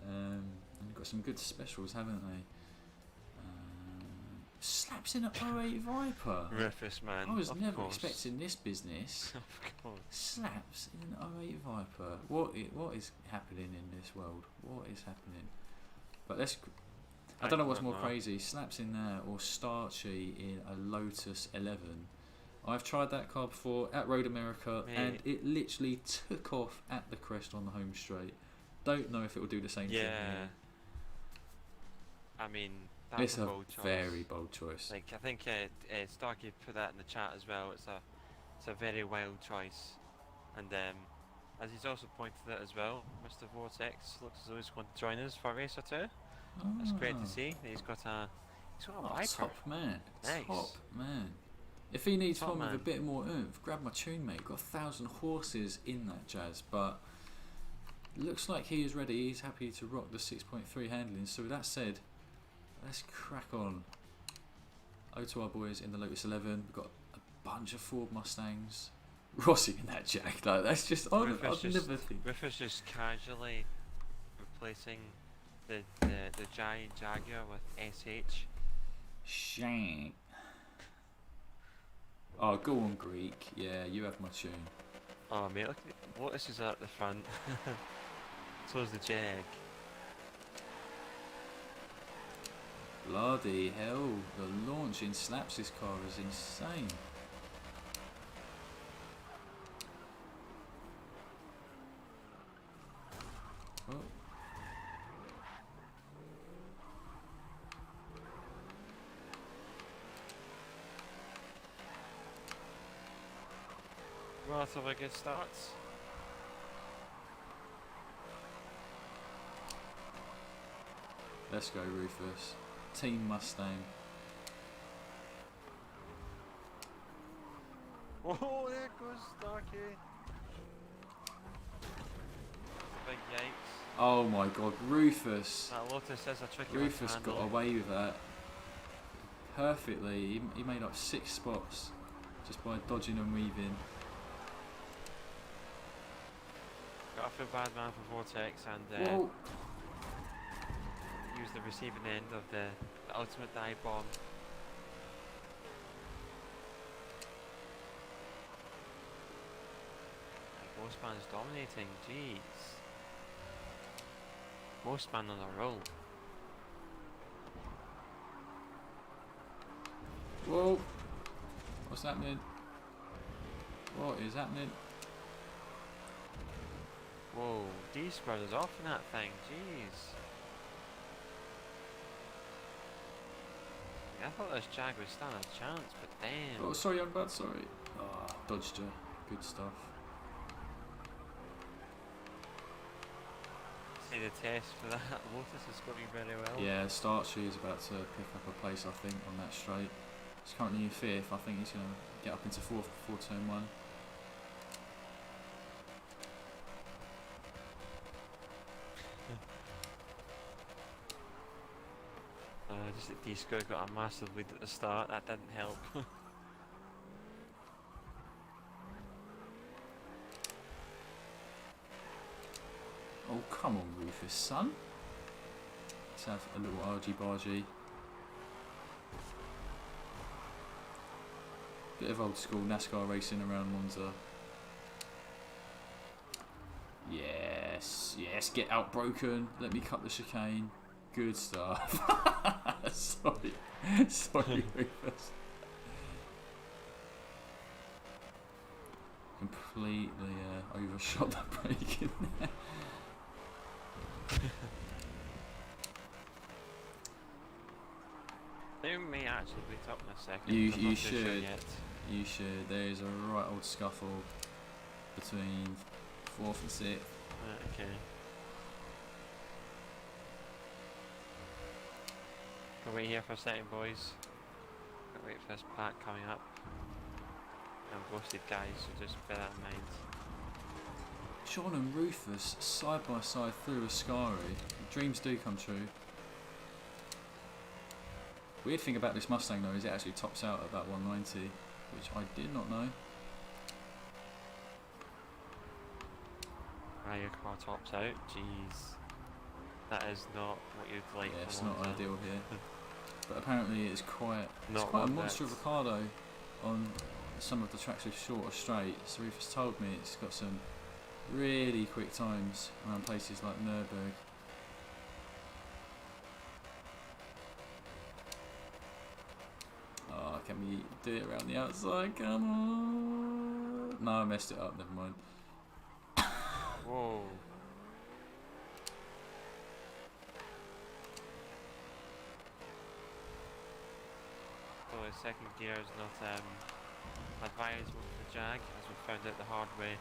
And they've got some good specials, haven't they? Slaps in an 08 Viper. Rufus, man. I was of never course. expecting this business. Of course. Slaps in an 08 Viper. What is happening in this world? What is happening? But I don't know what's more crazy, Slaps in there or Starchy in a Lotus 11. I've tried that car before at Road America, and it literally took off at the crest on the home straight. Don't know if it will do the same thing here. I mean, that's It's a a bold choice. very bold choice. Like, I think Starkey put that in the chat as well. It's a very wild choice, and as he's also pointed out as well, Mr. Vortex looks as though he's going to join us for a race or two. It's great to see that he's got a Viper. Top man. Nice. Top man. If he needs Top one with man. a bit more oomph, grab my tune, mate. Got 1,000 horses in that Jazz, but looks like he is ready. He's happy to rock the 6.3 handling. So with that said, let's crack on. O to our boys in the Lotus 11. We've got a bunch of Ford Mustangs. Rossi in that Jack. Like, that's just I've never think. Rufus just casually replacing the giant Jaguar with SH. Shank. Oh, go on, Greek. Yeah, you have my tune. Oh mate, look at Lotus is at the front. So's the Jag. Bloody hell, the launch in Slaps this car is insane. Oh. Well, that's a good starts. Let's go, Rufus. Team Mustang. Oh, there goes Starkey. Big yikes. Oh my god, Rufus. That Lotus is a tricky one to Rufus handle. got away with that perfectly. He made up 6 spots just by dodging and weaving. Got a feel bad man for Vortex and Whoa. use the receiving end of the ultimate dive bomb. Ghostman is dominating, jeez. Ghostman on a roll. Whoa. What's happening? What is happening? Whoa, D-Squared is off in that thing, jeez. I thought this Jag would stand a chance, but damn. Oh, sorry, young bud, sorry. Oh, dodged her. Good stuff. See the test for that. Lotus is scoring very well. Yeah, Starchy is about to pick up a place, I think, on that straight. He's currently in 5th. I think he's going to get up into 4th before turn 1. Just that D-Squared got a massive lead at the start. That didn't help. Oh, come on, Rufus, son. Let's have a little argy-bargy. Bit of old school NASCAR racing around Monza. Yes, yes, get outbroken. Let me cut the chicane. Good stuff. Sorry, sorry, Rufus. Completely overshot the brake in there. They may actually beat up in a second. You I'm not too should. sure yet. You should. There is a right old scuffle between 4th and 6th. Okay. We'll wait here for a second, boys. Gotta wait for this pack coming up. I'm ghosted, guys, so just bear that in mind. Sean and Rufus side by side through Ascari. Dreams do come true. Weird thing about this Mustang though is it actually tops out at about 190, which I did not know. Right, your car tops out. Jeez. That is not what you'd like. Yeah, it's from not Monza. ideal here. But apparently it's quite Not a one monster bit. of a car though on some of the tracks with shorter straights. Rufus told me it's got some really quick times around places like Nürburgring. Oh, can we do it around the outside? Come on. No, I messed it up, never mind. Whoa. So the second gear is not advisable for the Jag, as we found out the hard way.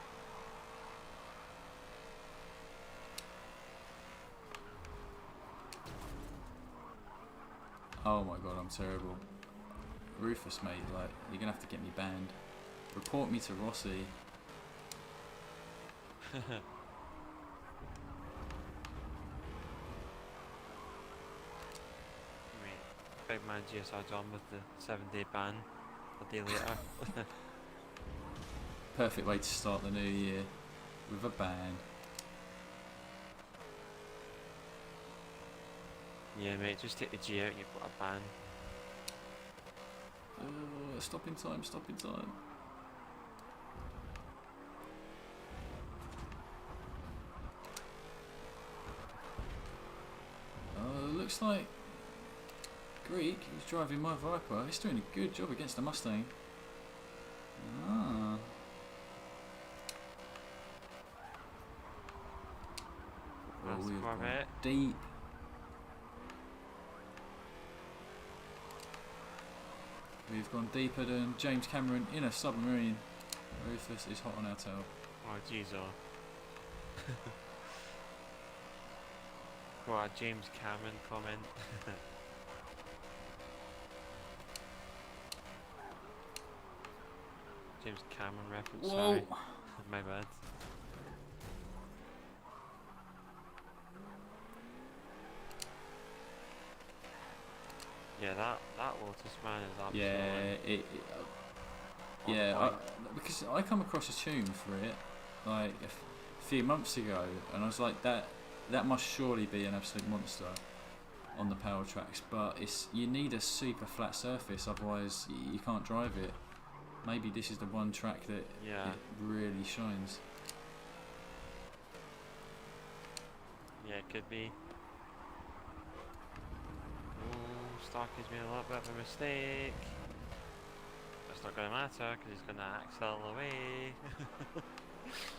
Oh my god, I'm terrible. Rufus, mate, like, you're gonna have to get me banned. Report me to Rossi. Big man GSR John with the 7-day ban a day later. Perfect way to start the new year with a ban. Yeah mate, just take the G out and you've got a ban. Oh, stopping time, stopping time. Looks like Greek, who's driving my Viper, he's doing a good job against the Mustang. Ah. That's we've gone Corvette. deep. We've gone deeper than James Cameron in a submarine. Rufus is hot on our tail. Oh, jeez, oh. What a James Cameron comment. James Cameron reference, Whoa! sorry. My bad. Yeah, that Lotus man is absolutely on point. because I come across a tune for it like a few months ago, and I was like, that must surely be an absolute monster on the power tracks. But you need a super flat surface, otherwise you can't drive it. Maybe this is the one track that Yeah. it really shines. Yeah, it could be. Starkey's made a little bit of a mistake. It's not going to matter because he's going to axle away. But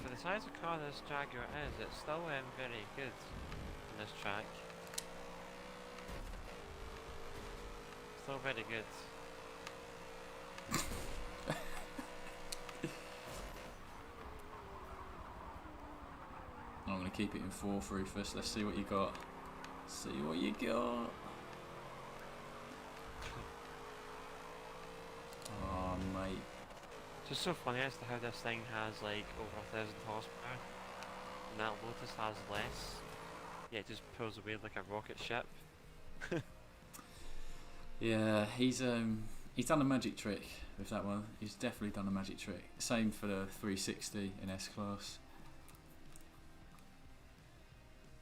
for the size of car this Jaguar is, it's still very good in this track. Still very good. I'm going to keep it in 4th, Rufus. Let's see what you got. See what you got. Oh, mate. It's just so funny as to how this thing has like over 1,000 horsepower and that Lotus has less. Yeah, it just pulls away like a rocket ship. Yeah, he's done a magic trick with that one. He's definitely done a magic trick. Same for the 360 in S-Class.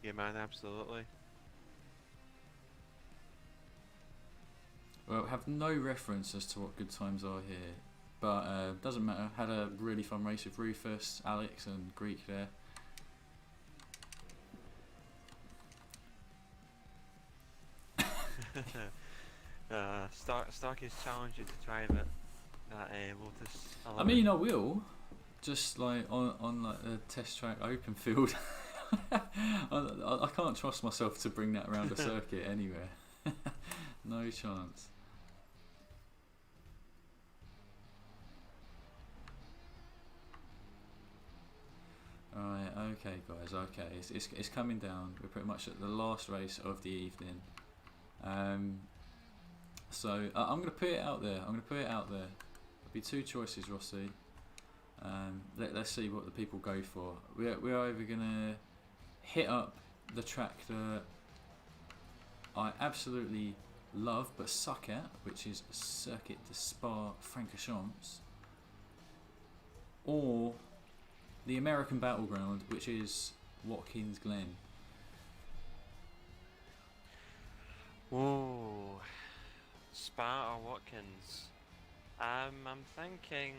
Yeah man, absolutely. Well, have no reference as to what good times are here, but doesn't matter. Had a really fun race with Rufus, Alex and Greek there. Starkey's challenged you to drive it. That Lotus 11. I mean, I will, just like on like the test track open field. I can't trust myself to bring that around a circuit anywhere. No chance. Alright, okay guys, okay, it's coming down. We're pretty much at the last race of the evening. So I'm going to put it out there. There'll be two choices, Rossi. Let's see what the people go for. We're either going to hit up the track that I absolutely love but suck at, which is Circuit de Spa-Francorchamps, or the American Battleground, which is Watkins Glen. Whoa, Spa or Watkins? I'm thinking.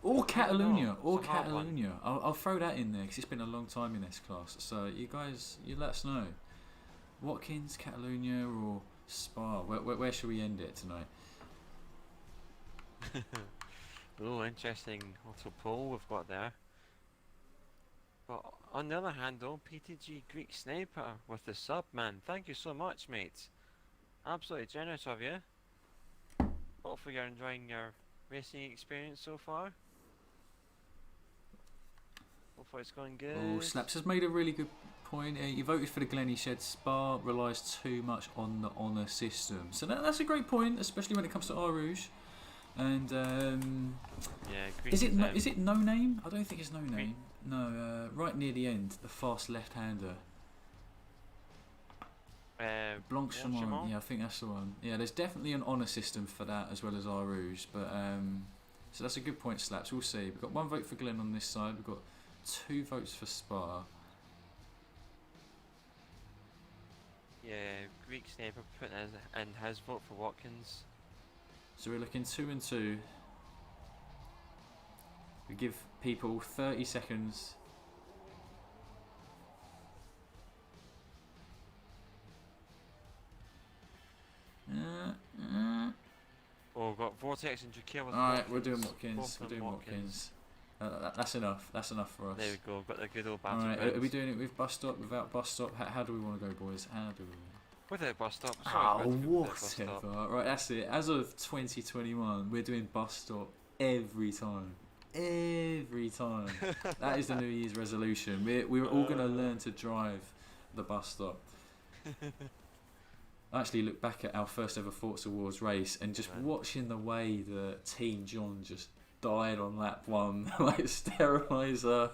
Or Catalunya, It's a hard one. I'll throw that in there because it's been a long time in this class. So you guys, you let us know. Watkins, Catalunya, or Spa? Where should we end it tonight? Oh, interesting little poll we've got there. But on the other hand though, PTG Greek Sniper with the sub, man. Thank you so much, mate. Absolutely generous of you. Hopefully you're enjoying your racing experience so far. Hopefully it's going good. Oh, Slaps has made a really good point. You voted for the Glenny Shed. Spa relies too much on the honour system. So that's a great point, especially when it comes to Eau Rouge. And yeah, Greek is it No Name? I don't think it's No Name. No, right near the end, the fast left-hander. Blanchiment, yeah, I think that's the one. Yeah, there's definitely an honour system for that as well as our rouge, but so that's a good point, Slaps. We'll see. We've got 1 vote for Glenn on this side. We've got 2 votes for Spa. Yeah, Greek Sniper put in his vote for Watkins. So we're looking 2 and 2. We give people 30 seconds. Oh, we've got Vortex and Drakir with Alright, we're doing Watkins. Watkins. Both We're doing Watkins. Watkins. That's enough. That's enough for us. There we go. We've got the good old battle. Alright, are we doing it with bus stop, without bus stop? How do we want to go, boys? How do we? With a bus stop. Oh, whatever. Right, that's it. As of 2021, we're doing bus stop every time. Every time. That is the New Year's resolution. We're all going to learn to drive the bus stop. I actually look back at our first ever Forza Wars race and just watching the way that Team John just died on lap 1, like steriliser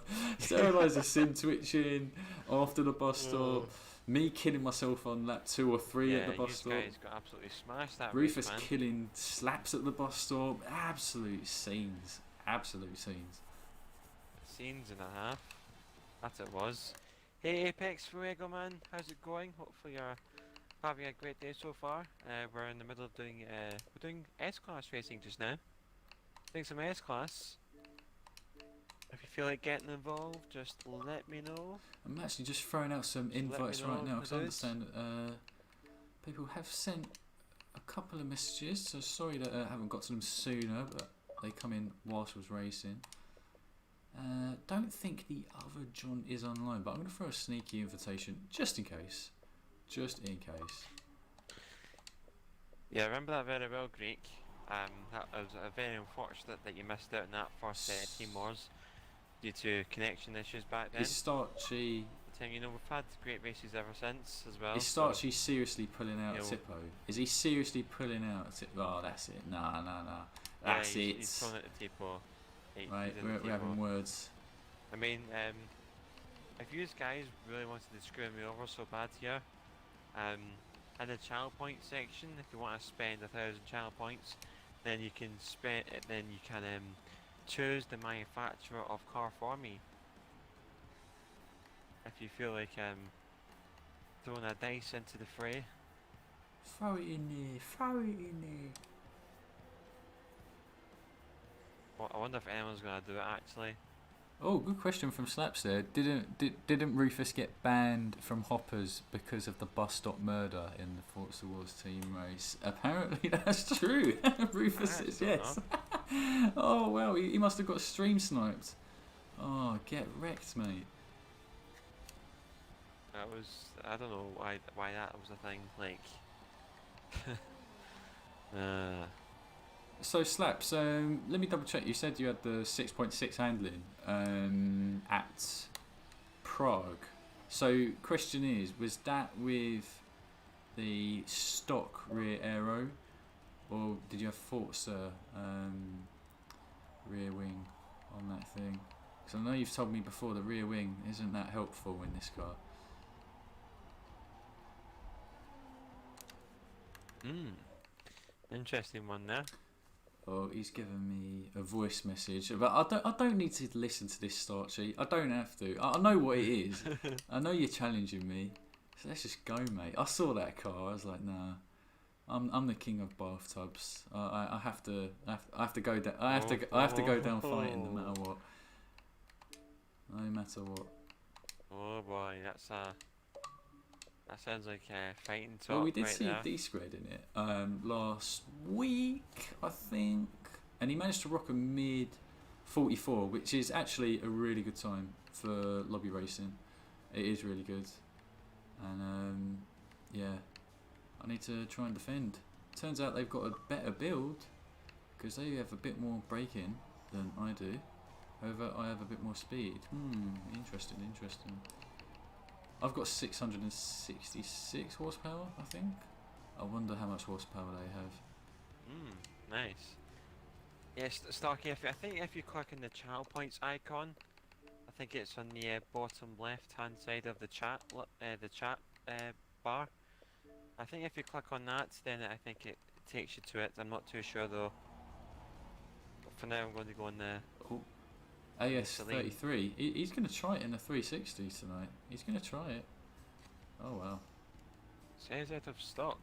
sim twitching after the bus stop, me killing myself on lap 2 or 3 at the bus stop. Guys got absolutely smashed that Rufus race, man. killing Slaps at the bus stop. Absolute scenes. Absolute scenes. Scenes and a half. That it was. Hey Apex Fuego, man, how's it going? Hopefully you're having a great day so far. We're in the middle of doing S-Class racing just now. Doing some S-Class. If you feel like getting involved, just let me know. I'm actually just throwing out some invites right now because I understand that people have sent a couple of messages, so sorry that I haven't got to them sooner, but they come in whilst I was racing. Don't think the other John is online, but I'm going to throw a sneaky invitation just in case. Just in case. Yeah, I remember that very well, Greek. That was very unfortunate that you missed out on that first Team Wars due to connection issues back then. Is Starchy... You know, we've had great races ever since as well. Is Starchy seriously pulling out Tippo? Is he seriously pulling out Tippo? Oh, that's it. Nah. That's it. He's pulling it to Tippo. Right, we're having words. I mean, if you guys really wanted to screw me over so bad here, in the channel point section, if you want to spend 1,000 channel points, then you can spend. Then you can choose the manufacturer of car for me. If you feel like throwing a dice into the fray. Throw it in there. Throw it in there. Well, I wonder if anyone's gonna do it actually. Oh, good question from Slaps there. Didn't Rufus get banned from Hoppers because of the bus stop murder in the Forza Wars team race? Apparently that's true. Rufus says yes. Oh wow, he must have got stream sniped. Oh, get wrecked, mate. That was, I don't know why that was a thing, like. So Slaps, let me double check. You said you had the 6.6 handling at Prague. So question is, was that with the stock rear aero, or did you have Forza rear wing on that thing? Because I know you've told me before the rear wing isn't that helpful in this car. Interesting one there. Oh, he's given me a voice message, but I don't need to listen to this start sheet. I don't have to. I know what it is. I know you're challenging me, so let's just go, mate. I saw that car. I was like, nah, I'm the king of bathtubs. I have to go down. I have to go down fighting no matter what. No matter what. Oh boy, that sounds like fighting talk. Well, we did right see there. D-Squared in it last week, I think, and he managed to rock a mid 44, which is actually a really good time for lobby racing. It is really good, and yeah, I need to try and defend. Turns out they've got a better build because they have a bit more braking than I do. However, I have a bit more speed. Interesting. I've got 666 horsepower, I think. I wonder how much horsepower they have. Nice. Yes, Starkey, I think if you click on the channel points icon, I think it's on the bottom left hand side of the chat bar. I think if you click on that, then I think it takes you to it. I'm not too sure though. But for now, I'm going to go on the. Oh, Celine. AS33. He's going to try it in the 360 tonight. He's going to try it. Oh wow. Says out of stock.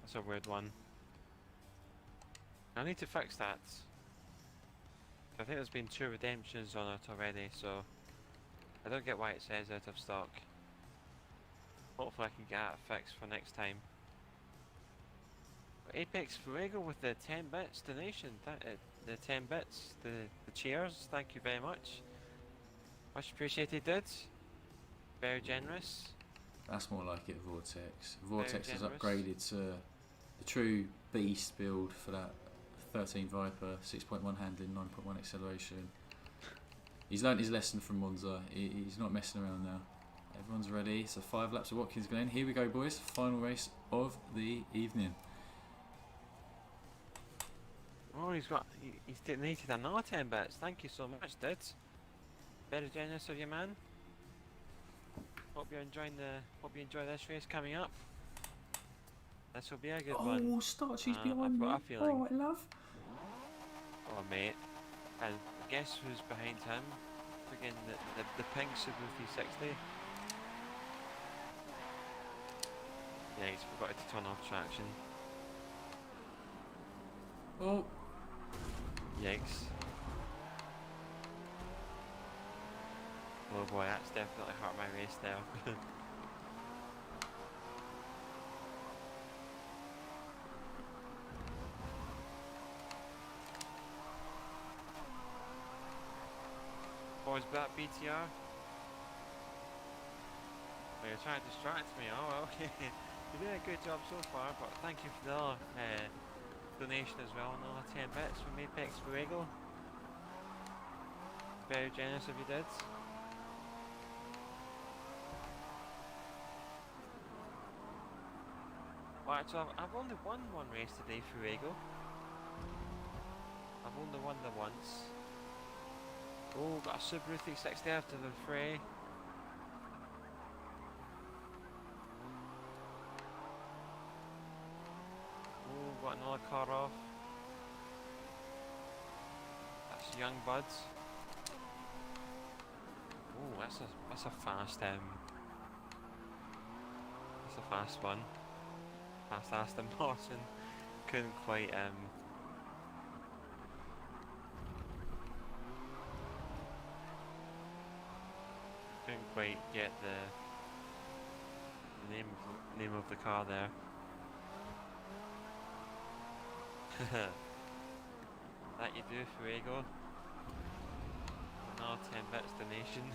That's a weird one. I need to fix that. I think there's been 2 redemptions on it already, so I don't get why it says out of stock. Hopefully I can get that fixed for next time. But Apex Fuego with the 10 bits donation. The 10 bits, the cheers, thank you very much. Much appreciated, dudes. Very generous. That's more like it, Vortex. Vortex has generous. upgraded to the true beast build for that 13 Viper, 6.1 handling, 9.1 acceleration. He's learnt his lesson from Monza. He's not messing around now. Everyone's ready. So 5 laps of Watkins Glen. Here we go, boys. Final race of the evening. Oh, he's detonated another 10 bits. Thank you so much, dudes. Very generous of you, man. Hope you enjoy this race coming up. This will be a good one. Oh, Starchy's behind I've me. got a feeling. Oh, I love. Oh, mate. And guess who's behind him? Again, the pink Subaru 360. Yeah, he's forgot to turn off traction. Oh, Yikes. Oh boy, that's definitely hurt my race there. Boys, back BTR. Oh, you're trying to distract me. Oh, well, okay. You're doing a good job so far, but thank you for the donation as well. Another 10 bits from Apex Fuego. Very generous of you, dudes. Well, actually, I've only won one race today, Fuego. I've only won the once. Oh, got a Subaru 360 after the fray. Oh, got another car off. That's Young Buds. Oh, that's a fast that's a fast one. Fast Aston Martin. Couldn't quite get the name of the car there. That you do, Fuego. Another 10 bits donation.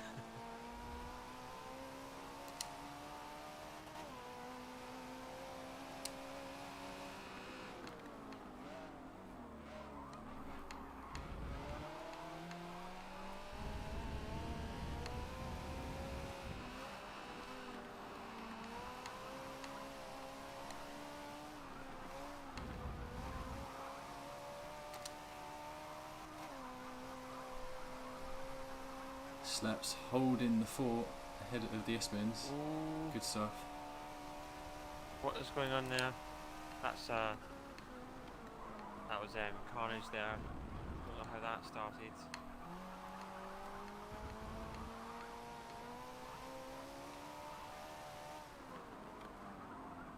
Slaps holding the fort ahead of the S-Bins. Good stuff. What is going on there? That's that was carnage there. Don't know how that started.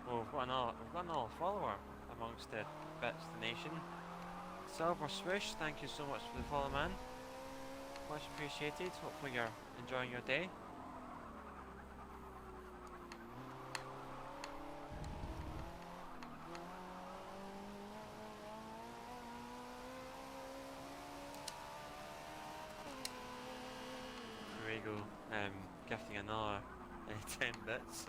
Oh, we've got another follower amongst the Bits the Nation. Silver Swish, thank you so much for the follow, man. Much appreciated. Hopefully you're enjoying your day. There we go. Gifting another 10 bits.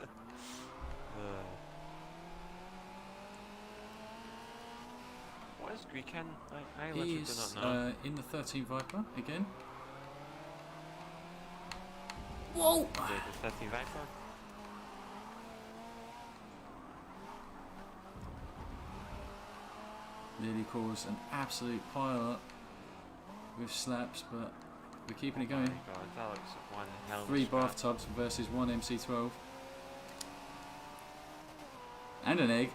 What is Greekin? I literally do He's not know. in the 13 Viper again. Whoa! The 13 Viper. Nearly caused an absolute pile up with slaps, but we're keeping it going. Oh my god, that looks like one hell of a 3 scrap. bathtubs versus 1 MC12. And an egg.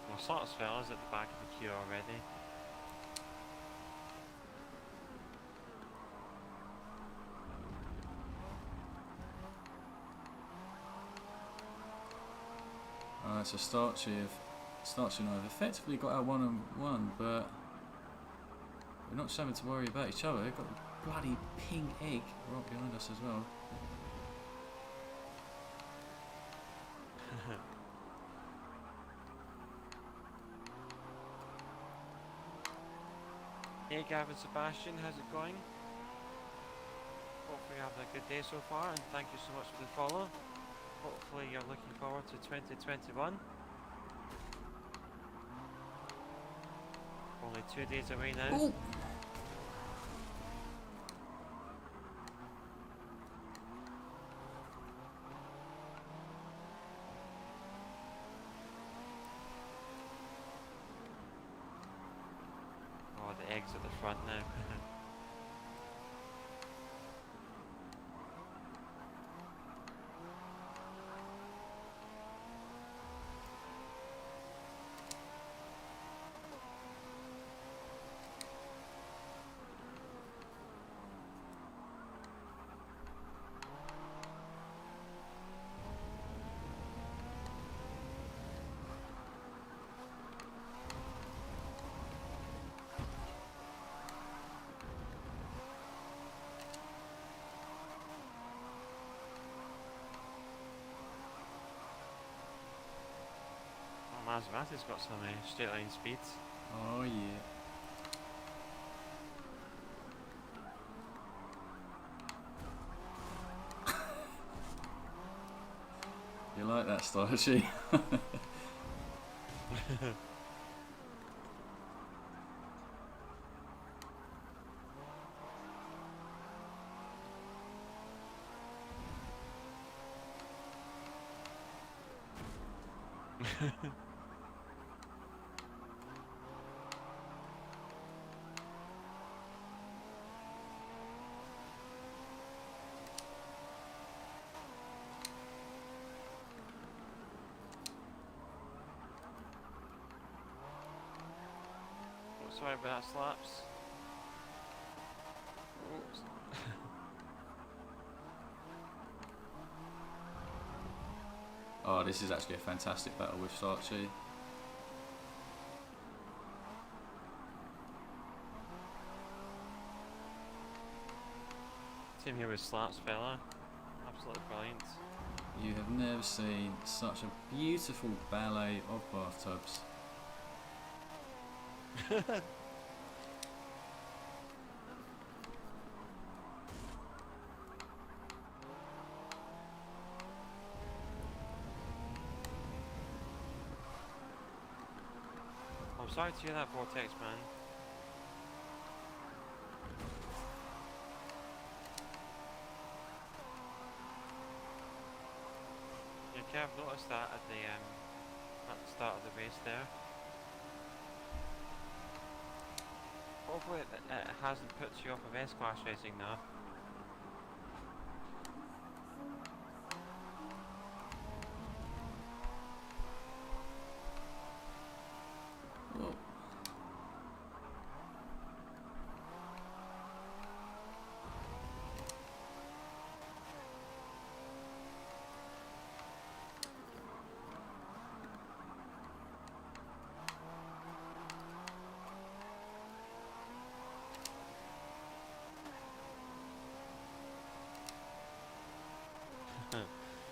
Well, Slots Fella's at the back of the queue already. Alright, so Starchy and I have effectively got our 1-on-1, but we're not having to worry about each other. We've got a bloody pink egg right behind us as well. Hey Gavin Sebastian, how's it going? Hopefully you're having a good day so far, and thank you so much for the follow. Hopefully you're looking forward to 2021. Only 2 days away now. Ooh. Oh, the eggs at the front now. Maserati's got some straight line speeds. Oh yeah. You like that, Starchy? Sorry about that, Slaps. Oops. Oh, this is actually a fantastic battle with Starchy. Same here with Slaps Fella. Absolutely brilliant. You have never seen such a beautiful ballet of bathtubs. I'm sorry to hear that, Vortex, man. Yeah, okay, I've noticed that at the start of the race there. Hopefully it hasn't put you off of S-Class racing now. Whoa.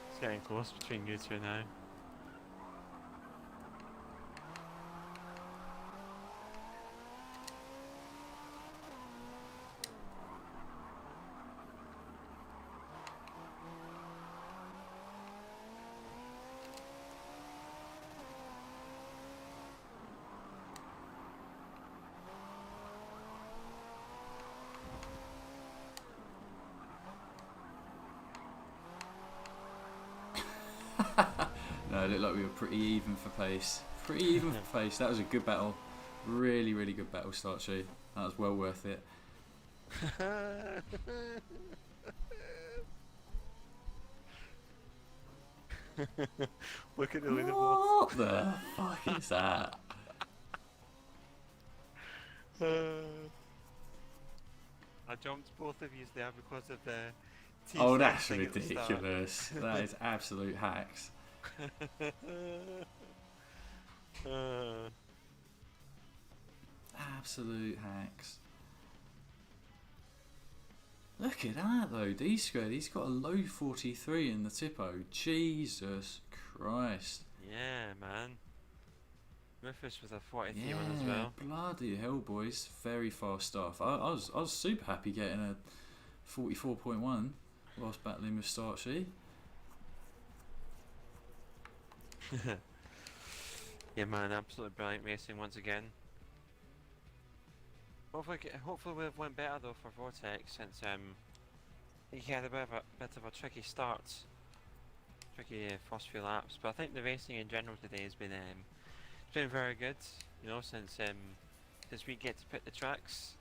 It's getting close between you two now. No, it looked like we were pretty even for pace. Pretty even for pace. That was a good battle. Really, really good battle, Starchy. That was well worth it. Look at the leaderboard. What the fuck is that? I jumped both of you there because of the T Oh, that's thing at the start. ridiculous. That is absolute hacks. Absolute hacks. Look at that though, D squared. He's got a low 43 in the Tipo. Jesus Christ. Yeah, man. Rufus was a 43 one as well. Bloody hell, boys. Very fast stuff. I was super happy getting a 44.1 whilst battling with Starchy. Yeah, man, absolutely brilliant racing once again. Hopefully we've went better though for Vortex since he had a bit of a tricky start, tricky first few laps. But I think the racing in general today has been it's been very good. You know, since we get to pick the tracks,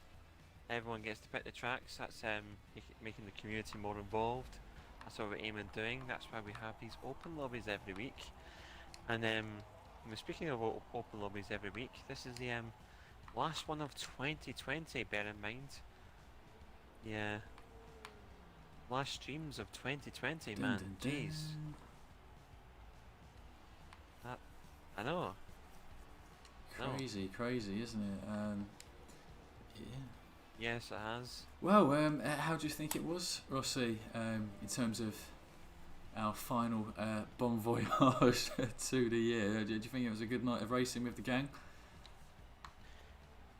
everyone gets to pick the tracks. That's making the community more involved. That's what we're aiming doing. That's why we have these open lobbies every week. And we're speaking of open lobbies every week. This is the last one of 2020, bear in mind. Yeah. Last streams of 2020, man. Jeez. I know. Crazy, isn't it? Yeah. Yes, it has. Well, how do you think it was, Rossi, in terms of our final bon voyage to the year? Do you think it was a good night of racing with the gang?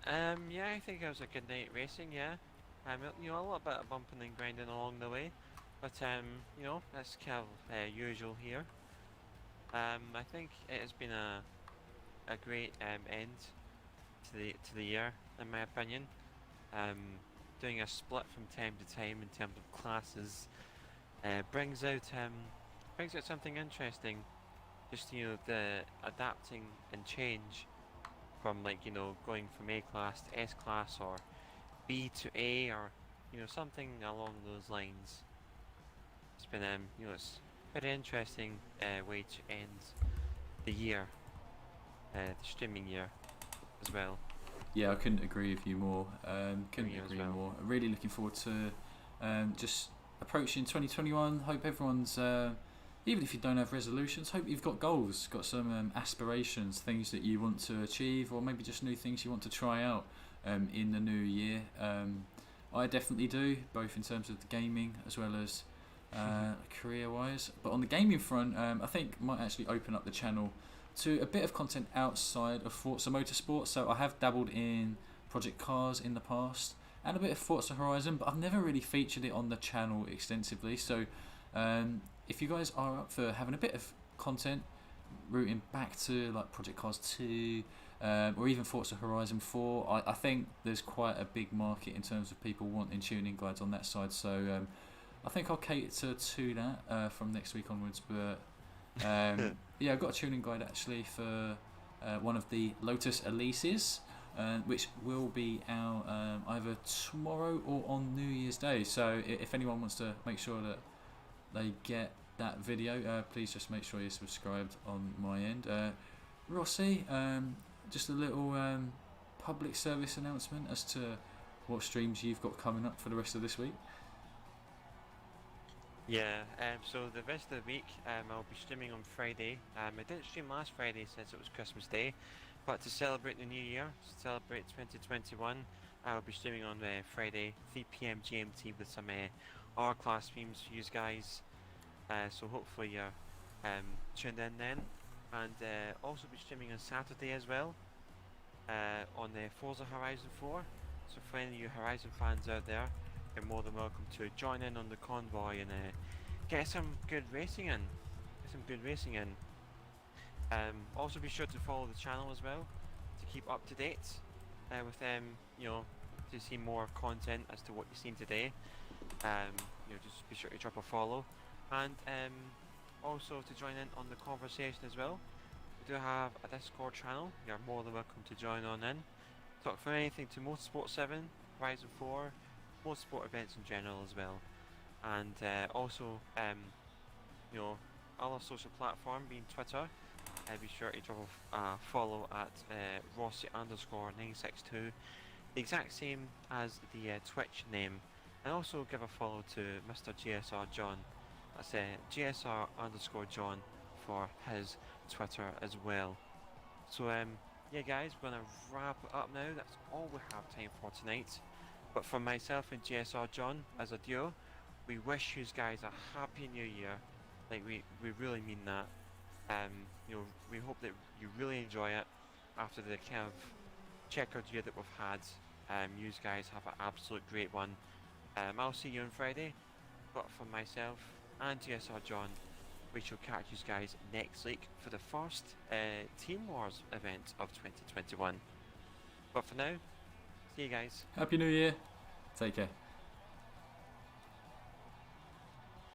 Yeah, I think it was a good night racing, yeah. You know, a little bit of bumping and grinding along the way, but you know, that's kind of usual here. I think it has been a great end to the year, in my opinion. Doing a split from time to time in terms of classes brings out something interesting. Just, you know, the adapting and change from, like, you know, going from A class to S class or B to A, or, you know, something along those lines. It's been you know, it's a very interesting way to end the year, the streaming year as well. Yeah, I couldn't agree with you more. More. I'm really looking forward to just approaching 2021. Hope everyone's, even if you don't have resolutions, hope you've got goals, got some aspirations, things that you want to achieve, or maybe just new things you want to try out in the new year. I definitely do, both in terms of the gaming as well as career-wise. But on the gaming front, I think might actually open up the channel to a bit of content outside of Forza Motorsport. So I have dabbled in Project Cars in the past and a bit of Forza Horizon, but I've never really featured it on the channel extensively. So if you guys are up for having a bit of content rooting back to like Project Cars 2 or even Forza Horizon 4, I think there's quite a big market in terms of people wanting tuning guides on that side. So I think I'll cater to that from next week onwards. But yeah, I've got a tuning guide actually for one of the Lotus Elises, which will be out either tomorrow or on New Year's Day. So if anyone wants to make sure that they get that video, please just make sure you're subscribed on my end. Rossi, just a little public service announcement as to what streams you've got coming up for the rest of this week. Yeah, so the rest of the week I'll be streaming on Friday. I didn't stream last Friday since it was Christmas Day, but to celebrate the new year, to celebrate 2021, I'll be streaming on Friday, 3 PM GMT with some R-class streams for you guys. So hopefully you're tuned in then. And also be streaming on Saturday as well, on Forza Horizon 4. So for any of you Horizon fans out there, you're more than welcome to join in on the convoy and get some good racing in. Also be sure to follow the channel as well to keep up to date with you know, to see more content as to what you've seen today. You know, just be sure to drop a follow, and also to join in on the conversation as well. We do have a Discord channel. You're more than welcome to join on in. Talk from anything to Motorsport 7, Horizon 4, Motorsport events in general as well. And also, you know, other social platform being Twitter. Be sure to drop a follow at Rossi_962, the exact same as the Twitch name, and also give a follow to Mr. GSR John. That's GSR_John for his Twitter as well. So yeah, guys, we're gonna wrap it up now. That's all we have time for tonight. But for myself and GSR John as a duo, we wish you guys a happy new year. Like we really mean that. You know, we hope that you really enjoy it after the kind of checkered year that we've had. You guys have an absolute great one. I'll see you on Friday. But for myself and GSR John, we shall catch you guys next week for the first Team Wars event of 2021. But for now, see you guys. Happy New Year. Take care.